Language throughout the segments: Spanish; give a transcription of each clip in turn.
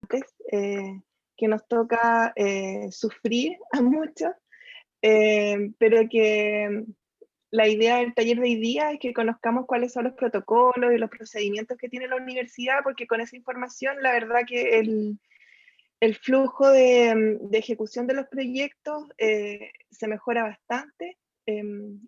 que nos toca sufrir a muchos, pero que la idea del taller de hoy día es que conozcamos cuáles son los protocolos y los procedimientos que tiene la universidad, porque con esa información la verdad que el flujo de ejecución de los proyectos se mejora bastante.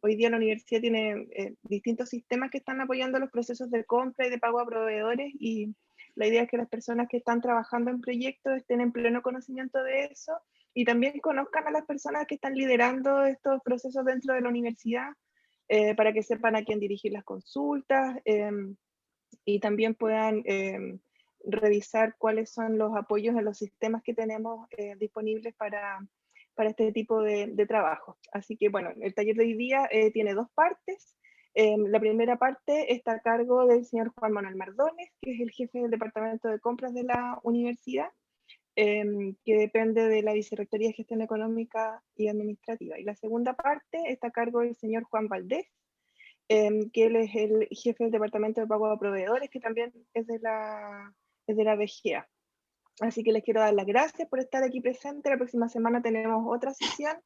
Hoy día la universidad tiene distintos sistemas que están apoyando los procesos de compra y de pago a proveedores, y la idea es que las personas que están trabajando en proyectos estén en pleno conocimiento de eso y también conozcan a las personas que están liderando estos procesos dentro de la universidad, para que sepan a quién dirigir las consultas, y también puedan revisar cuáles son los apoyos en los sistemas que tenemos disponibles para este tipo de trabajo. Así que bueno, el taller de hoy día tiene dos partes. La primera parte está a cargo del señor Juan Manuel Mardones, que es el jefe del departamento de compras de la universidad, que depende de la Vicerrectoría de Gestión Económica y Administrativa. Y la segunda parte está a cargo del señor Juan Valdés, que él es el jefe del Departamento de Pago a Proveedores, que también es de la BGA. Así que les quiero dar las gracias por estar aquí presente. La próxima semana tenemos otra sesión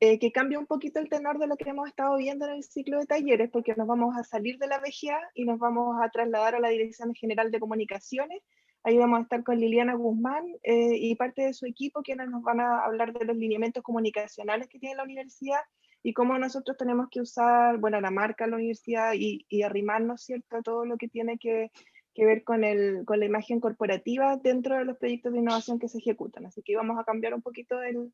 que cambia un poquito el tenor de lo que hemos estado viendo en el ciclo de talleres, porque nos vamos a salir de la BGA y nos vamos a trasladar a la Dirección General de Comunicaciones. Ahí vamos a estar con Liliana Guzmán y parte de su equipo, quienes nos van a hablar de los lineamientos comunicacionales que tiene la universidad y cómo nosotros tenemos que usar, bueno, la marca de la universidad y arrimarnos, ¿cierto?, a todo lo que tiene que ver con la imagen corporativa dentro de los proyectos de innovación que se ejecutan. Así que vamos a cambiar un poquito el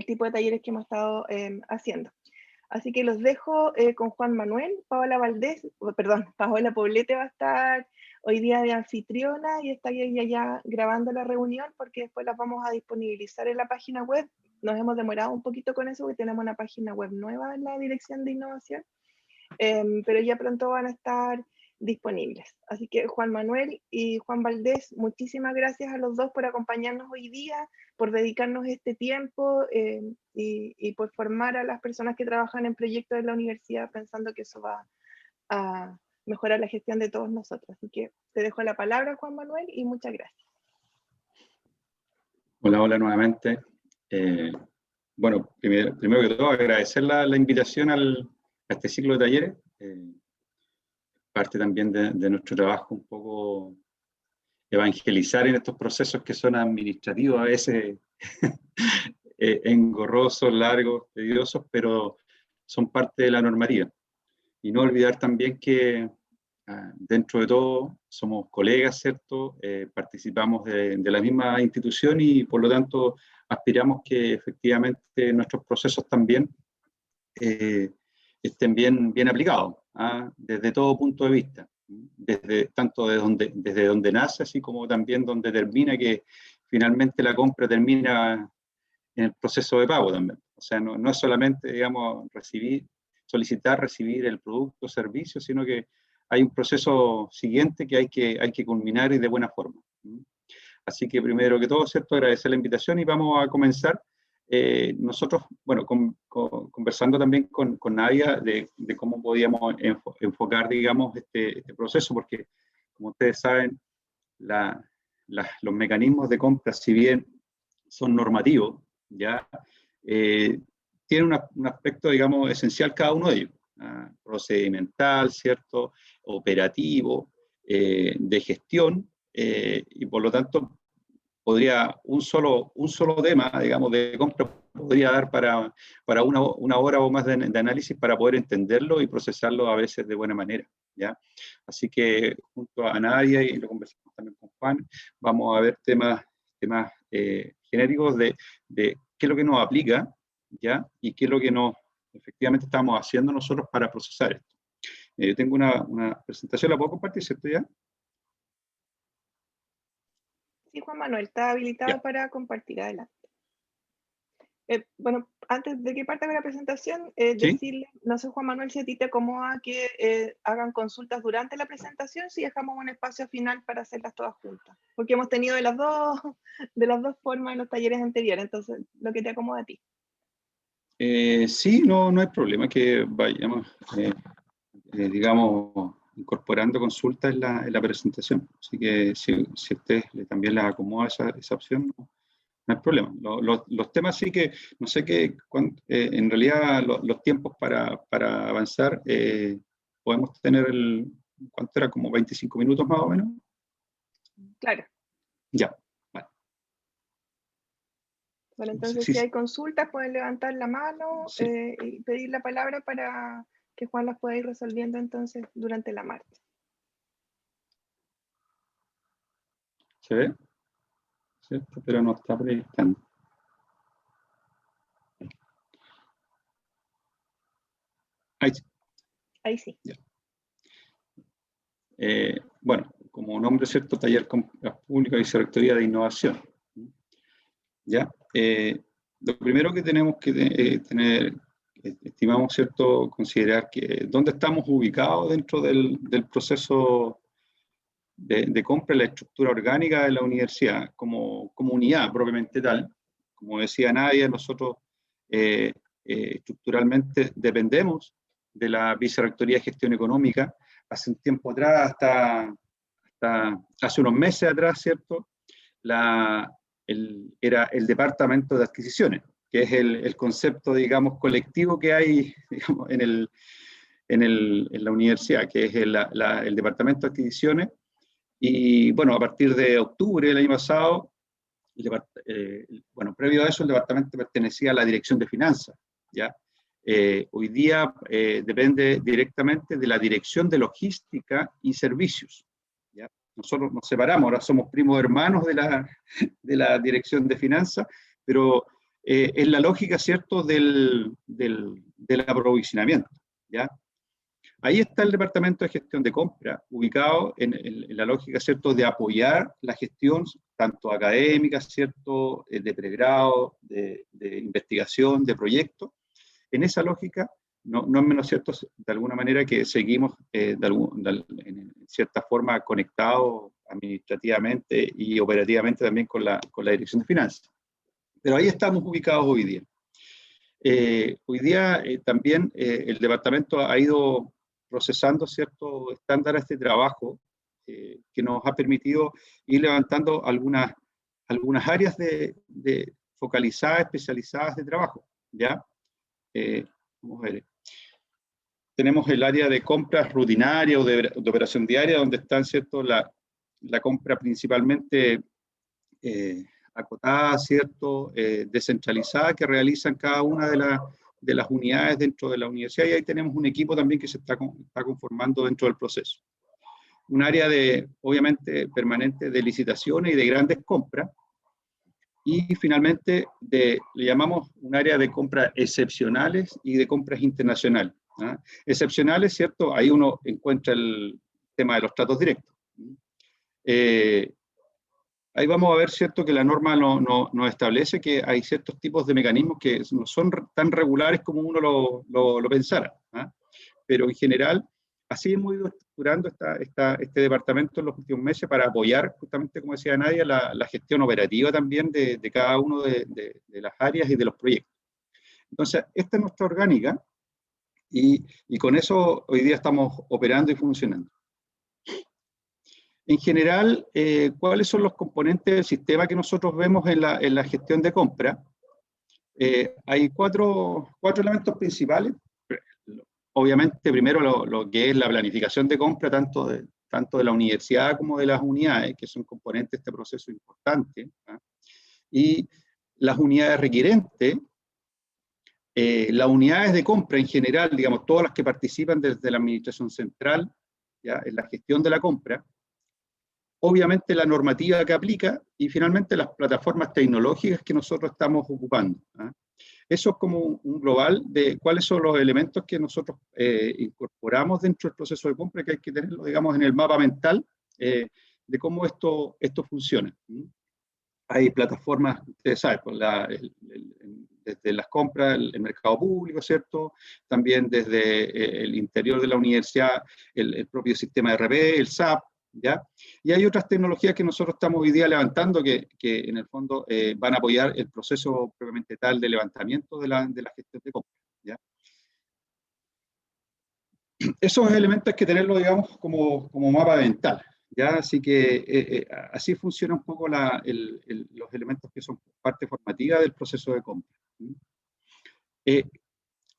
tipo de talleres que hemos estado haciendo. Así que los dejo con Juan Manuel. Paola Valdés, perdón, Paola Poblete va a estar hoy día de anfitriona y está ella ya grabando la reunión, porque después las vamos a disponibilizar en la página web. Nos hemos demorado un poquito con eso porque tenemos una página web nueva en la Dirección de Innovación, pero ya pronto van a estar disponibles. Así que Juan Manuel y Juan Valdés, muchísimas gracias a los dos por acompañarnos hoy día, por dedicarnos este tiempo y por formar a las personas que trabajan en proyectos de la universidad, pensando que eso va a mejorar la gestión de todos nosotros. Así que te dejo la palabra, Juan Manuel, y muchas gracias. Hola, hola nuevamente. Bueno, primero que todo, agradecer la invitación a este ciclo de talleres. Parte también de nuestro trabajo un poco evangelizar en estos procesos que son administrativos, a veces engorrosos, largos, tediosos, pero son parte de la normativa. Y no olvidar también que dentro de todo somos colegas, ¿cierto? Participamos de la misma institución y por lo tanto aspiramos que efectivamente nuestros procesos también estén bien aplicados, desde todo punto de vista, tanto desde donde nace, así como también donde termina, que finalmente la compra termina en el proceso de pago también. O sea, no es solamente, digamos, solicitar, recibir el producto o servicio, sino que hay un proceso siguiente que hay que culminar y de buena forma. Así que primero que todo, ¿cierto?, agradecer la invitación y vamos a comenzar. Nosotros, bueno, conversando también con Nadia de cómo podíamos enfocar, digamos, este proceso, porque como ustedes saben, los mecanismos de compra, si bien son normativos, ya tienen un aspecto, digamos, esencial cada uno de ellos, procedimental, ¿cierto?, operativo, de gestión, y por lo tanto podría un solo tema, digamos, de compra podría dar para una hora o más de análisis para poder entenderlo y procesarlo a veces de buena manera, ¿ya? Así que junto a Nadia, y lo conversamos también con Juan, vamos a ver temas genéricos de qué es lo que nos aplica, ¿ya? Y qué es lo que efectivamente estamos haciendo nosotros para procesar esto. Yo tengo una presentación, ¿la puedo compartir, cierto ya? Sí, Juan Manuel, está habilitado para compartir. Adelante. Bueno, antes de que parta con la presentación, ¿Sí? decirle, no sé, Juan Manuel, si a ti te acomoda que hagan consultas durante la presentación, si dejamos un espacio final para hacerlas todas juntas, porque hemos tenido de las dos formas en los talleres anteriores, entonces lo que te acomoda a ti. Sí, no hay problema que vayamos, digamos, incorporando consultas en la presentación. Así que si a ustedes también les acomoda esa opción, no hay problema. Los temas sí que, no sé qué, en realidad los tiempos para avanzar, podemos tener ¿cuánto era? Como 25 minutos más o menos. Claro. Ya, vale. Bueno, entonces Sí, si hay consultas pueden levantar la mano sí. y pedir la palabra para que Juan las pueda ir resolviendo entonces durante la marcha. ¿Se ve? ¿Cierto? Pero no está proyectando. Ahí sí. Ahí sí. Ya. Bueno, como nombre, ¿cierto? Taller Compras Públicas y Vicerrectoría de Innovación. ¿Ya? Lo primero que tenemos que tener, estimamos, ¿cierto? Considerar que dónde estamos ubicados dentro del proceso de compra, la estructura orgánica de la universidad, como unidad propiamente tal. Como decía Nadia, nosotros estructuralmente dependemos de la Vicerrectoría de Gestión Económica. Hace un tiempo atrás, hasta hace unos meses atrás, ¿cierto? Era el Departamento de Adquisiciones, que es el concepto, digamos, colectivo que hay, digamos, en la universidad, que es el Departamento de Adquisiciones. Y bueno, a partir de octubre del año pasado, bueno, previo a eso el departamento pertenecía a la Dirección de Finanzas, ¿ya? Hoy día depende directamente de la Dirección de Logística y Servicios, ¿ya? Nosotros nos separamos, ahora somos primos hermanos de la Dirección de Finanzas, pero es la lógica, ¿cierto?, del aprovisionamiento, ¿ya? Ahí está el Departamento de Gestión de Compra, ubicado en la lógica, ¿cierto?, de apoyar la gestión, tanto académica, ¿cierto?, de pregrado, de investigación, de proyectos. En esa lógica, no es menos cierto, de alguna manera, que seguimos en cierta forma conectados administrativamente y operativamente también con la Dirección de Finanzas. Pero ahí estamos ubicados hoy día. Hoy día también el departamento ha ido procesando ciertos estándares de trabajo que nos ha permitido ir levantando algunas áreas focalizadas, especializadas de trabajo, ¿ya? Vamos a ver. Tenemos el área de compras rutinaria o de operación diaria, donde están, ¿cierto?, la compra principalmente acotada, ¿cierto?, descentralizada, que realizan cada una de las unidades dentro de la universidad, y ahí tenemos un equipo también que se está conformando dentro del proceso. Un área obviamente, permanente de licitaciones y de grandes compras, y finalmente le llamamos un área de compras excepcionales y de compras internacionales. ¿Ah? Excepcionales, ¿cierto? Ahí uno encuentra el tema de los tratos directos. Ahí vamos a ver, ¿cierto?, que la norma nos establece que hay ciertos tipos de mecanismos que no son tan regulares como uno lo pensara, ¿ah? Pero en general, así hemos ido estructurando este departamento en los últimos meses para apoyar, justamente, como decía Nadia, la gestión operativa también de cada uno de las áreas y de los proyectos. Entonces, esta es nuestra orgánica y con eso hoy día estamos operando y funcionando. En general, ¿cuáles son los componentes del sistema que nosotros vemos en la gestión de compra? Hay cuatro elementos principales. Obviamente, primero lo que es la planificación de compra, tanto de la universidad como de las unidades, que son componentes de este proceso importante, ¿eh? Y las unidades requirentes, las unidades de compra en general, digamos, todas las que participan desde la administración central, ¿ya?, en la gestión de la compra, obviamente la normativa que aplica y finalmente las plataformas tecnológicas que nosotros estamos ocupando, ¿eh? Eso es como un global de cuáles son los elementos que nosotros incorporamos dentro del proceso de compra, que hay que tenerlo, digamos, en el mapa mental de cómo esto funciona. Hay plataformas, ustedes saben, pues desde las compras, el mercado público, ¿cierto? También desde el interior de la universidad, el propio sistema de RP, el SAP, ¿ya? Y hay otras tecnologías que nosotros estamos hoy día levantando que en el fondo van a apoyar el proceso propiamente tal de levantamiento de la gestión de compras, ¿ya? esos elementos hay que tenerlos, digamos, como mapa mental, ¿ya? Así que así funciona un poco los elementos que son parte formativa del proceso de compra.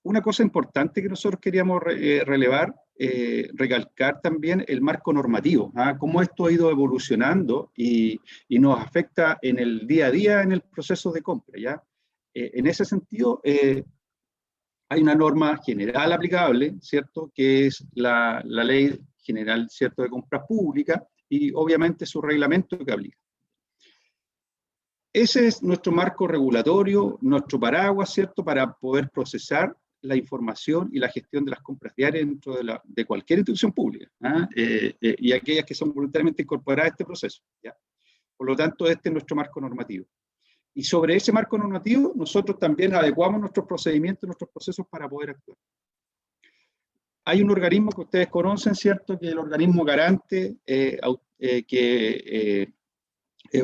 Una cosa importante que nosotros queríamos relevar, recalcar también el marco normativo, ¿ah? Cómo esto ha ido evolucionando y nos afecta en el día a día en el proceso de compra, ¿ya? En ese sentido, hay una norma general aplicable, ¿cierto? Que es la Ley General, ¿cierto?, de Compras Públicas y obviamente su reglamento que aplica. Ese es nuestro marco regulatorio, nuestro paraguas, ¿cierto?, para poder procesar la información y la gestión de las compras diarias dentro de cualquier institución pública, ¿ah? Y aquellas que son voluntariamente incorporadas a este proceso, ¿ya? Por lo tanto, este es nuestro marco normativo. Y sobre ese marco normativo, nosotros también adecuamos nuestros procedimientos, nuestros procesos para poder actuar. Hay un organismo que ustedes conocen, ¿cierto?, que es el organismo garante que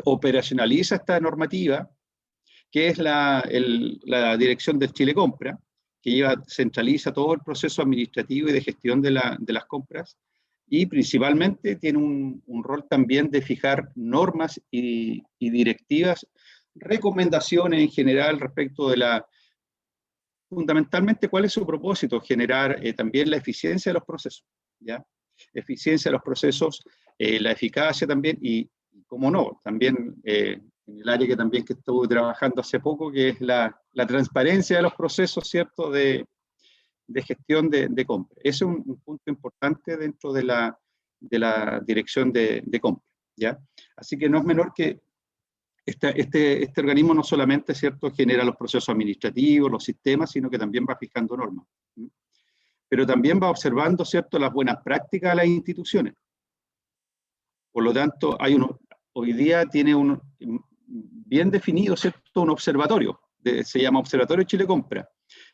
operacionaliza esta normativa, que es la Dirección del Chile Compra, que centraliza todo el proceso administrativo y de gestión de las compras, y principalmente tiene un rol también de fijar normas y directivas, recomendaciones en general respecto de fundamentalmente cuál es su propósito, generar también la eficiencia de los procesos, ¿ya? Eficiencia de los procesos, la eficacia también, y como no, también en el área que estuve trabajando hace poco, que es la transparencia de los procesos, ¿cierto?, de gestión de compra. Ese es un punto importante dentro de la dirección de compra, ¿ya? Así que no es menor que este organismo no solamente, ¿cierto?, genera los procesos administrativos, los sistemas, sino que también va fijando normas. Pero también va observando, ¿cierto?, las buenas prácticas de las instituciones. Por lo tanto, hoy día tiene bien definido, ¿cierto?, un observatorio, se llama Observatorio Chile Compra,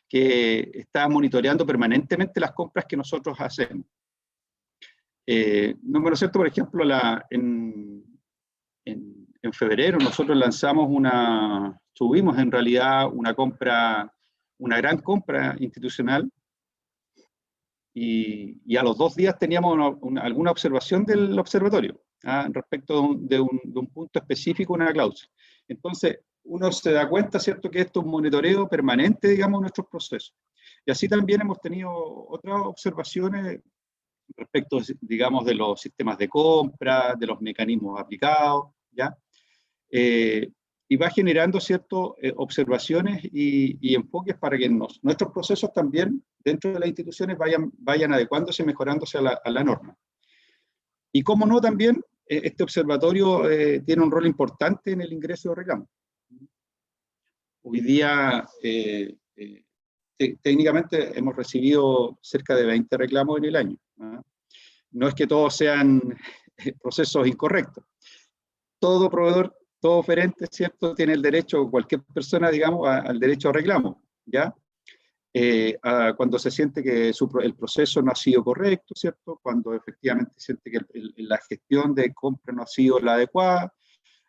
que está monitoreando permanentemente las compras que nosotros hacemos. No menos cierto, por ejemplo, en febrero nosotros tuvimos en realidad una gran compra institucional, y a los 2 días teníamos alguna observación del observatorio, respecto de un punto específico, una cláusula. Entonces, uno se da cuenta, ¿cierto?, que esto es un monitoreo permanente, digamos, de nuestros procesos. Y así también hemos tenido otras observaciones respecto, digamos, de los sistemas de compra, de los mecanismos aplicados, ¿ya? Y va generando ciertas observaciones y enfoques para que nuestros procesos también dentro de las instituciones vayan adecuándose, mejorándose a la norma. Y cómo no, también este observatorio tiene un rol importante en el ingreso de reclamos. Hoy día, técnicamente, hemos recibido cerca de 20 reclamos en el año. No es que todos sean procesos incorrectos. Todo proveedor, todo oferente, ¿cierto?, tiene el derecho, cualquier persona, digamos, al derecho a reclamo, ¿ya? Cuando se siente que el proceso no ha sido correcto, ¿cierto?, cuando efectivamente siente que la gestión de compra no ha sido la adecuada,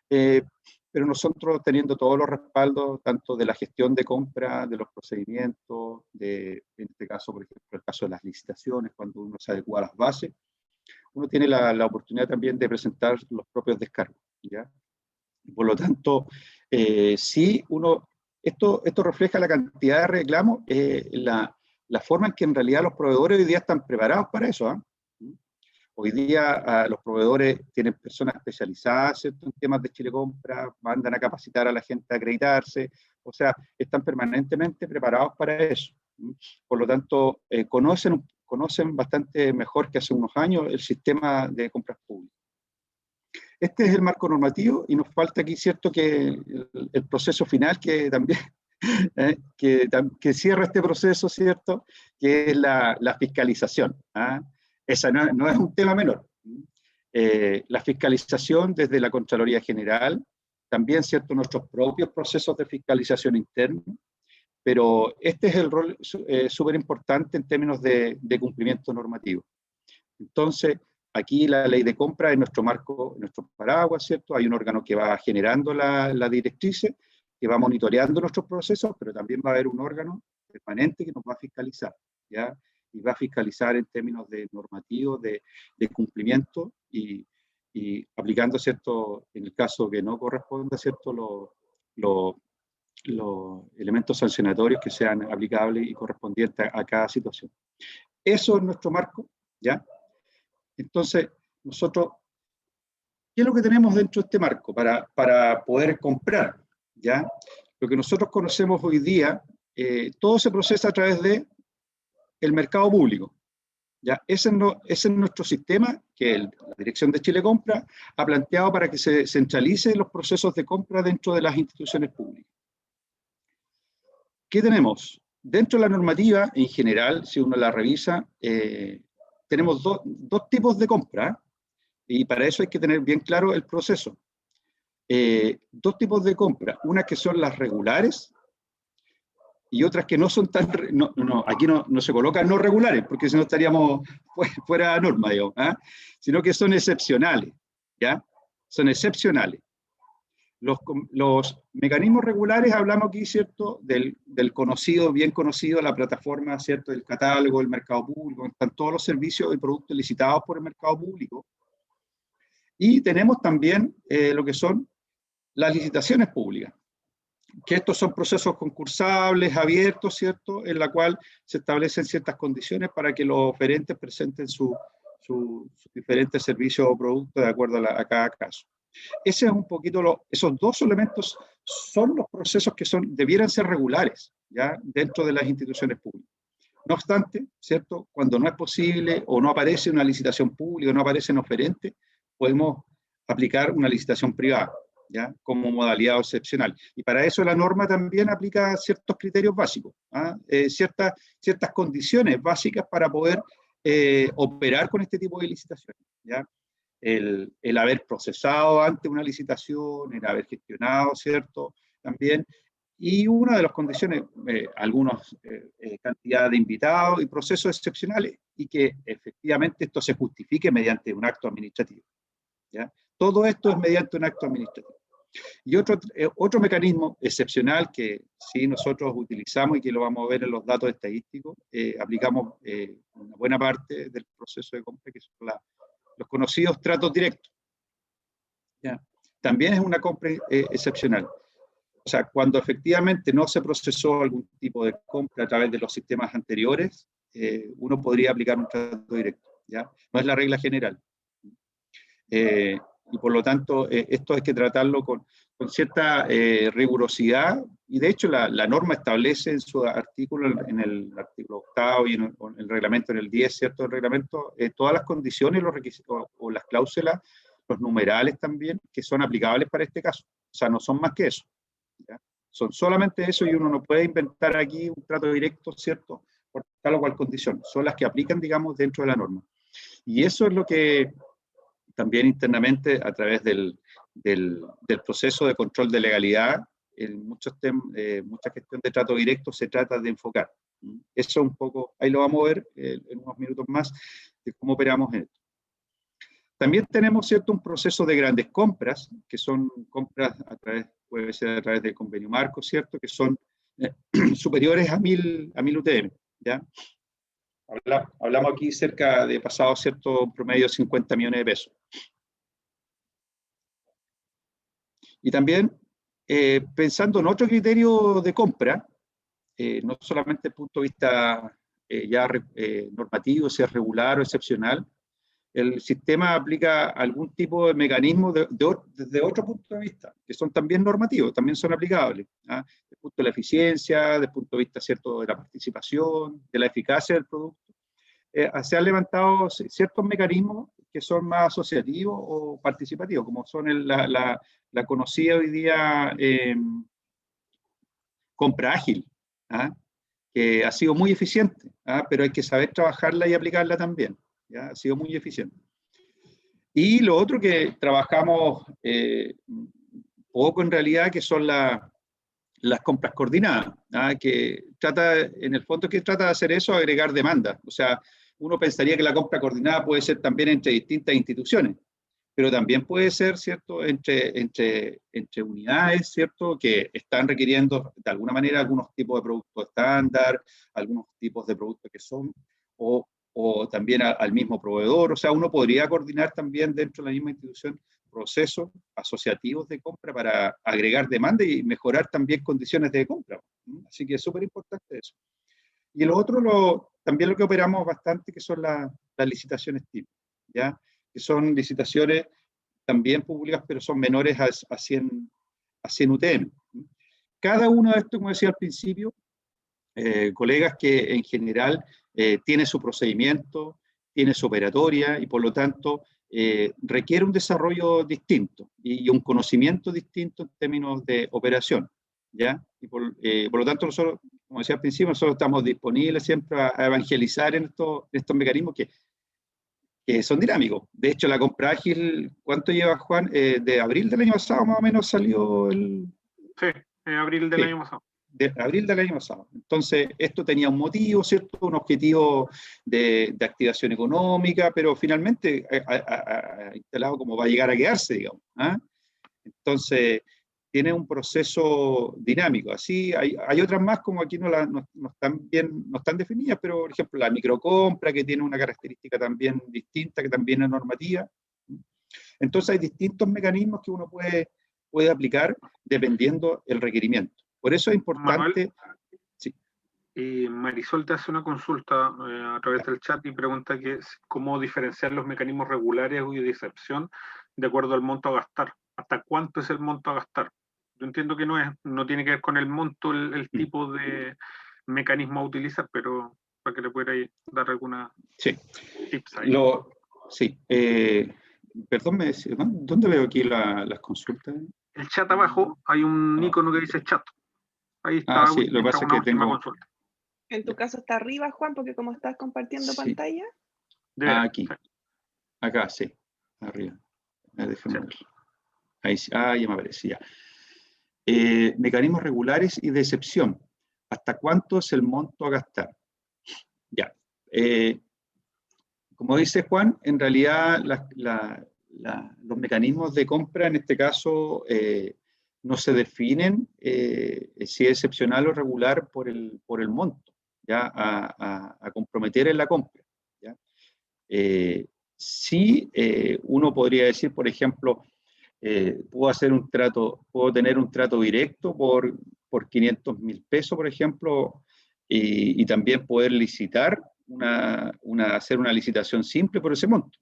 pero nosotros teniendo todos los respaldos, tanto de la gestión de compra, de los procedimientos, en este caso, por ejemplo, el caso de las licitaciones, cuando uno se adecua a las bases, uno tiene la oportunidad también de presentar los propios descargos, ¿ya? Por lo tanto, sí, esto refleja la cantidad de reclamos, la forma en que en realidad los proveedores hoy día están preparados para eso, ¿eh? Hoy día los proveedores tienen personas especializadas, ¿cierto?, en temas de Chile Compra, mandan a capacitar a la gente a acreditarse, o sea, están permanentemente preparados para eso. Por lo tanto, conocen bastante mejor que hace unos años el sistema de compras públicas. Este es el marco normativo y nos falta aquí, ¿cierto?, que el proceso final que también que cierra este proceso, ¿cierto?, que es la fiscalización. Esa no es un tema menor. La fiscalización desde la Contraloría General, también, ¿cierto?, nuestros propios procesos de fiscalización interna, pero este es el rol súper importante en términos de cumplimiento normativo. Entonces, aquí la ley de compra es nuestro marco, nuestro paraguas, ¿cierto? Hay un órgano que va generando la directrices, que va monitoreando nuestros procesos, pero también va a haber un órgano permanente que nos va a fiscalizar, ¿ya? y va a fiscalizar en términos de normativos, de cumplimiento y aplicando, ¿cierto?, en el caso que no corresponda, ¿cierto?, los elementos sancionatorios que sean aplicables y correspondientes a cada situación. Eso es nuestro marco, ¿ya? Entonces, nosotros, ¿qué es lo que tenemos dentro de este marco para poder comprar, ¿ya? Lo que nosotros conocemos hoy día, todo se procesa a través del mercado público, ¿ya? Ese es nuestro sistema que la Dirección de Chile Compra ha planteado para que se centralicen los procesos de compra dentro de las instituciones públicas. ¿Qué tenemos? Dentro de la normativa, en general, si uno la revisa, tenemos dos tipos de compra, y para eso hay que tener bien claro el proceso. Dos tipos de compra, unas que son las regulares y otras que no son tan, aquí no se colocan no regulares, porque si no estaríamos fuera de norma, digamos, ¿eh? Sino que son excepcionales, ¿ya? Son excepcionales. Los mecanismos regulares, hablamos aquí, ¿cierto?, del conocido, bien conocido, la plataforma, ¿cierto?, del catálogo, del mercado público, están todos los servicios y productos licitados por el mercado público. Y tenemos también lo que son las licitaciones públicas, que estos son procesos concursables, abiertos, ¿cierto?, en la cual se establecen ciertas condiciones para que los oferentes presenten sus diferentes servicios o productos de acuerdo a cada caso. Ese es un poquito, esos dos elementos son los procesos que debieran ser regulares, ¿ya?, dentro de las instituciones públicas. No obstante, ¿cierto?, cuando no es posible o no aparece una licitación pública, no aparecen oferentes, podemos aplicar una licitación privada, ¿ya?, como modalidad excepcional. Y para eso la norma también aplica ciertos criterios básicos, ¿ah? Ciertas condiciones básicas para poder operar con este tipo de licitaciones, ¿ya? El haber procesado ante una licitación, el haber gestionado, ¿cierto?, también. Y una de las condiciones, algunos cantidad de invitados y procesos excepcionales, y que efectivamente esto se justifique mediante un acto administrativo, ¿ya? Todo esto es mediante un acto administrativo. Y otro mecanismo excepcional que sí nosotros utilizamos y que lo vamos a ver en los datos estadísticos, aplicamos una buena parte del proceso de compra, que son los conocidos tratos directos, ¿ya? También es una compra excepcional. O sea, cuando efectivamente no se procesó algún tipo de compra a través de los sistemas anteriores, uno podría aplicar un trato directo, ¿ya? No es la regla general. Y por lo tanto, esto hay que tratarlo con cierta rigurosidad, y de hecho la norma establece en su artículo, en el artículo 8 y en el reglamento, en el 10, ¿cierto?, el reglamento, todas las condiciones, los requisitos o las cláusulas, los numerales también, que son aplicables para este caso. O sea, no son más que eso, ¿ya? Son solamente eso, y uno no puede inventar aquí un trato directo, ¿cierto?, por tal o cual condición. Son las que aplican, digamos, dentro de la norma. Y eso es lo que también internamente, a través del proceso de control de legalidad, en mucha gestión de trato directo se trata de enfocar. Eso un poco, ahí lo vamos a ver en unos minutos más, de cómo operamos en esto. También tenemos, ¿cierto?, un proceso de grandes compras, que son compras puede ser a través del convenio marco, ¿cierto?, que son superiores a 1000 UTM, ¿ya? Hablamos aquí cerca de pasado, ¿cierto?, promedio 50 millones de pesos. Y también, pensando en otro criterio de compra, no solamente desde el punto de vista normativo, si es regular o excepcional, el sistema aplica algún tipo de mecanismo desde otro punto de vista, que son también normativos, también son aplicables, ¿ah? Desde el punto de la eficiencia, desde el punto de vista, ¿cierto?, de la participación, de la eficacia del producto. Se han levantado ciertos mecanismos que son más asociativos o participativos, como son la conocida hoy día compra ágil, ¿ah?, que ha sido muy eficiente, ¿ah?, pero hay que saber trabajarla y aplicarla también, ¿ya? Ha sido muy eficiente. Y lo otro que trabajamos poco en realidad, que son las compras coordinadas, ¿ah?, que en el fondo, ¿qué trata de hacer eso? Agregar demanda. O sea, uno pensaría que la compra coordinada puede ser también entre distintas instituciones, pero también puede ser, ¿cierto?, entre unidades, ¿cierto?, que están requiriendo de alguna manera algunos tipos de productos estándar, algunos tipos de productos que son o también al mismo proveedor. O sea, uno podría coordinar también dentro de la misma institución procesos asociativos de compra para agregar demanda y mejorar también condiciones de compra. Así que es súper importante eso. Y lo otro, también lo que operamos bastante, que son las licitaciones TIP, ¿ya? Que son licitaciones también públicas, pero son menores a 100 UTM. Cada uno de estos, como decía al principio, colegas, que en general tiene su procedimiento, tiene su operatoria y por lo tanto requiere un desarrollo distinto y un conocimiento distinto en términos de operación, ¿ya? Y por lo tanto nosotros, como decía al principio, nosotros estamos disponibles siempre a evangelizar en estos mecanismos que son dinámicos. De hecho, la compra ágil, ¿cuánto lleva, Juan? De abril del año pasado más o menos salió el... Sí, en abril del año pasado. De abril del año pasado. Entonces, esto tenía un motivo, ¿cierto? Un objetivo de activación económica, pero finalmente ha instalado como va a llegar a quedarse, digamos. ¿Ah? Entonces, tiene un proceso dinámico. Así, hay otras más, como aquí no están definidas, pero, por ejemplo, la microcompra, que tiene una característica también distinta, que también es normativa. Entonces, hay distintos mecanismos que uno puede aplicar dependiendo del requerimiento. Por eso es importante... Manuel, sí. Marisol te hace una consulta a través del chat y pregunta cómo diferenciar los mecanismos regulares y de excepción de acuerdo al monto a gastar. ¿Hasta cuánto es el monto a gastar? Yo entiendo que no tiene que ver con el monto, el tipo de mecanismo a utilizar, pero para que le pueda dar alguna tips ahí. Sí. Perdón, ¿dónde veo aquí las consultas? El chat abajo hay un icono que dice chat. Ahí está. Sí, lo que pasa es que tengo... consulta. En tu caso está arriba, Juan, porque como estás compartiendo pantalla. Aquí. Acá, sí. Arriba. Déjame ver. Ahí sí. Ya me aparece, ya. Mecanismos regulares y de excepción. ¿Hasta cuánto es el monto a gastar? Ya. Como dice Juan, en realidad los mecanismos de compra, en este caso, no se definen si es excepcional o regular por el monto, ¿ya? A comprometer en la compra, ¿ya? Sí, uno podría decir, por ejemplo, puedo tener un trato directo por 500.000 pesos, por ejemplo, y también poder licitar, hacer una licitación simple por ese monto.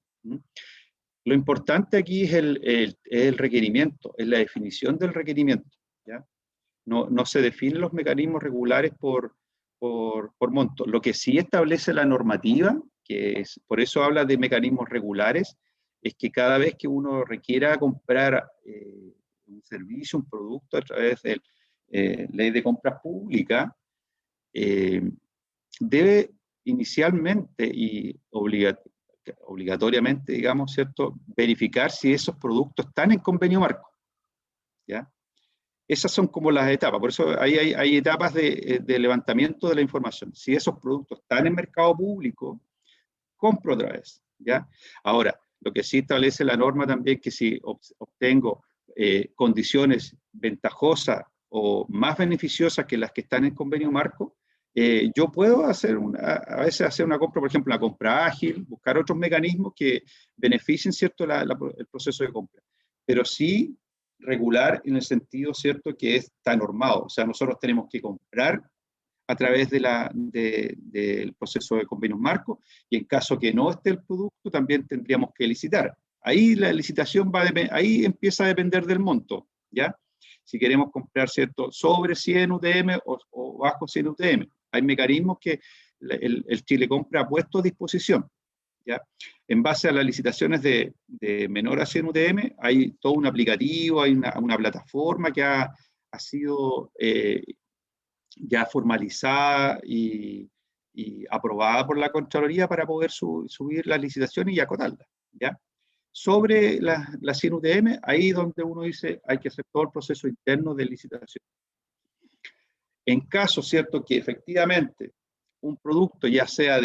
Lo importante aquí es el requerimiento, es la definición del requerimiento, ¿ya? No se definen los mecanismos regulares por monto. Lo que sí establece la normativa, por eso habla de mecanismos regulares, es que cada vez que uno requiera comprar un servicio, un producto a través de ley de compras públicas, debe inicialmente y obligatoriamente, digamos, ¿cierto?, verificar si esos productos están en convenio marco, ¿ya? Esas son como las etapas, por eso hay etapas de levantamiento de la información. Si esos productos están en mercado público, compro otra vez, ¿ya? Ahora, lo que sí establece la norma también, que si obtengo condiciones ventajosas o más beneficiosas que las que están en convenio marco, yo puedo a veces hacer una compra, por ejemplo, una compra ágil, buscar otros mecanismos que beneficien, ¿cierto?, el proceso de compra. Pero sí regular en el sentido, ¿cierto?, que está normado. O sea, nosotros tenemos que comprar a través del proceso de convenios marco, y en caso que no esté el producto, también tendríamos que licitar. Ahí la licitación ahí empieza a depender del monto, ¿ya? Si queremos comprar, ¿cierto?, sobre 100 UTM o bajo 100 UTM. Hay mecanismos que el Chile Compra ha puesto a disposición, ¿ya? En base a las licitaciones de menor a 100 UTM, hay todo un aplicativo, hay una plataforma que ha sido ya formalizada y aprobada por la Contraloría para poder subir las licitaciones y acotarlas, ¿ya? Sobre las 100 UTM, ahí donde uno dice hay que hacer todo el proceso interno de licitación. En caso, ¿cierto?, que efectivamente un producto ya sea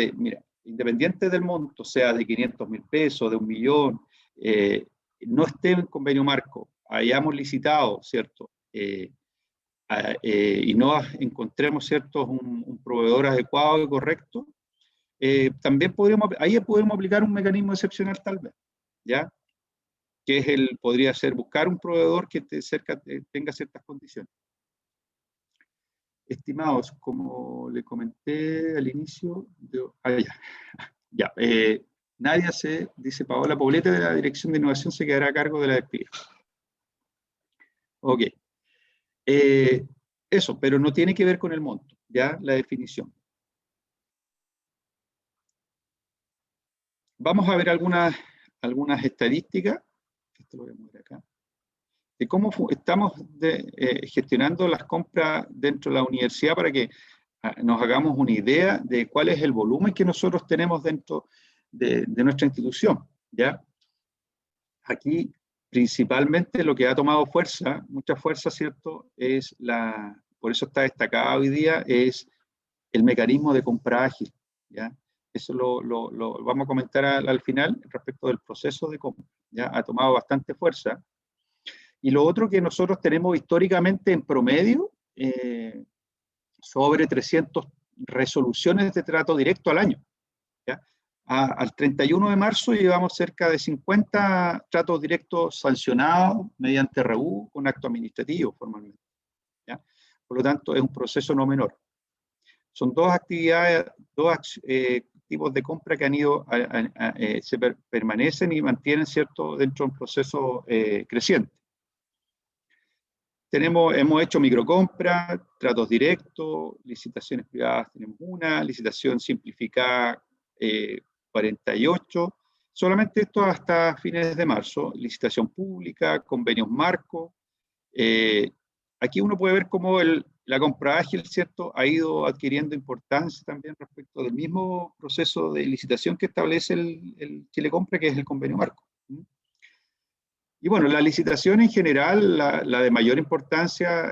independiente del monto, sea de 500.000 pesos, de 1.000.000, no esté en convenio marco, hayamos licitado, ¿cierto?, y no encontremos, ¿cierto?, un proveedor adecuado y correcto, también ahí podemos aplicar un mecanismo excepcional tal vez, ¿ya? Que es podría ser buscar un proveedor que tenga ciertas condiciones. Estimados, como le comenté al inicio, ya, Nadia dice Paola Poblete de la Dirección de Innovación se quedará a cargo de la despedida. Ok. Eso, pero no tiene que ver con el monto, ya la definición. Vamos a ver algunas estadísticas. Esto lo voy a mover acá. De cómo estamos gestionando las compras dentro de la universidad para que nos hagamos una idea de cuál es el volumen que nosotros tenemos dentro de nuestra institución, ¿ya? Aquí, principalmente, lo que ha tomado mucha fuerza, ¿cierto? Por eso está destacada hoy día, es el mecanismo de compra ágil, ¿ya? Eso lo vamos a comentar al final respecto del proceso de compra, ¿ya? Ha tomado bastante fuerza. Y lo otro que nosotros tenemos históricamente en promedio, sobre 300 resoluciones de trato directo al año, ¿ya? Al 31 de marzo llevamos cerca de 50 tratos directos sancionados mediante REU con acto administrativo formalmente, ¿ya? Por lo tanto, es un proceso no menor. Son dos actividades, tipos de compra que han ido, permanecen y mantienen, ¿cierto?, dentro de un proceso creciente. Hemos hecho microcompra, tratos directos, licitaciones privadas tenemos una, licitación simplificada 48, solamente esto hasta fines de marzo, licitación pública, convenios marco. Aquí uno puede ver cómo la compra ágil, ¿cierto?, ha ido adquiriendo importancia también respecto del mismo proceso de licitación que establece el Chile Compra, que es el convenio marco. Y bueno, la licitación en general, la de mayor importancia,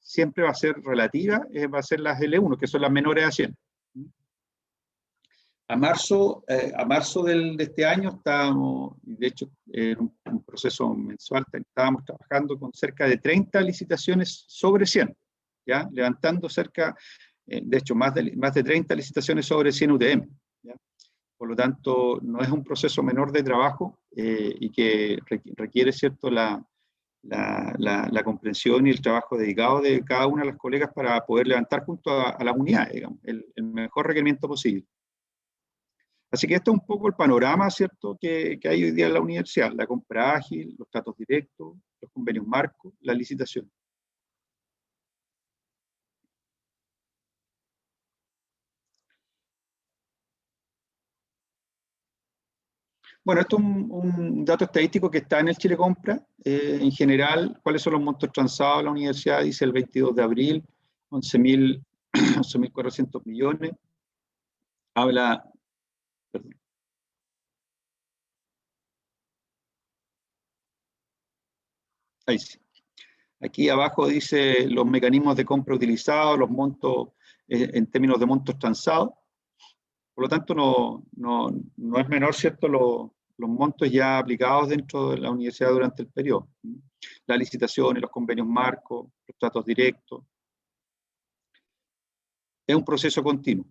siempre va a ser relativa, va a ser las L1, que son las menores a 100. A marzo de este año estábamos, de hecho, en un proceso mensual, estábamos trabajando con cerca de 30 licitaciones sobre 100, ¿ya? Levantando de hecho, más de 30 licitaciones sobre 100 UTM, ¿ya? Por lo tanto, no es un proceso menor de trabajo y que requiere, ¿cierto?, la comprensión y el trabajo dedicado de cada una de las colegas para poder levantar junto a las unidades, digamos, el mejor requerimiento posible. Así que esto es un poco el panorama, ¿cierto?, que hay hoy día en la universidad: la compra ágil, los tratos directos, los convenios marcos, la licitación. Bueno, esto es un dato estadístico que está en el Chile Compra. En general, ¿cuáles son los montos transados en la universidad? Dice el 22 de abril, 11.400 millones. Habla, perdón. Ahí sí. Aquí abajo dice los mecanismos de compra utilizados, los montos en términos de montos transados. Por lo tanto, no es menor, ¿cierto?, los montos ya aplicados dentro de la universidad durante el periodo. Las licitaciones, los convenios marcos, los tratos directos. Es un proceso continuo.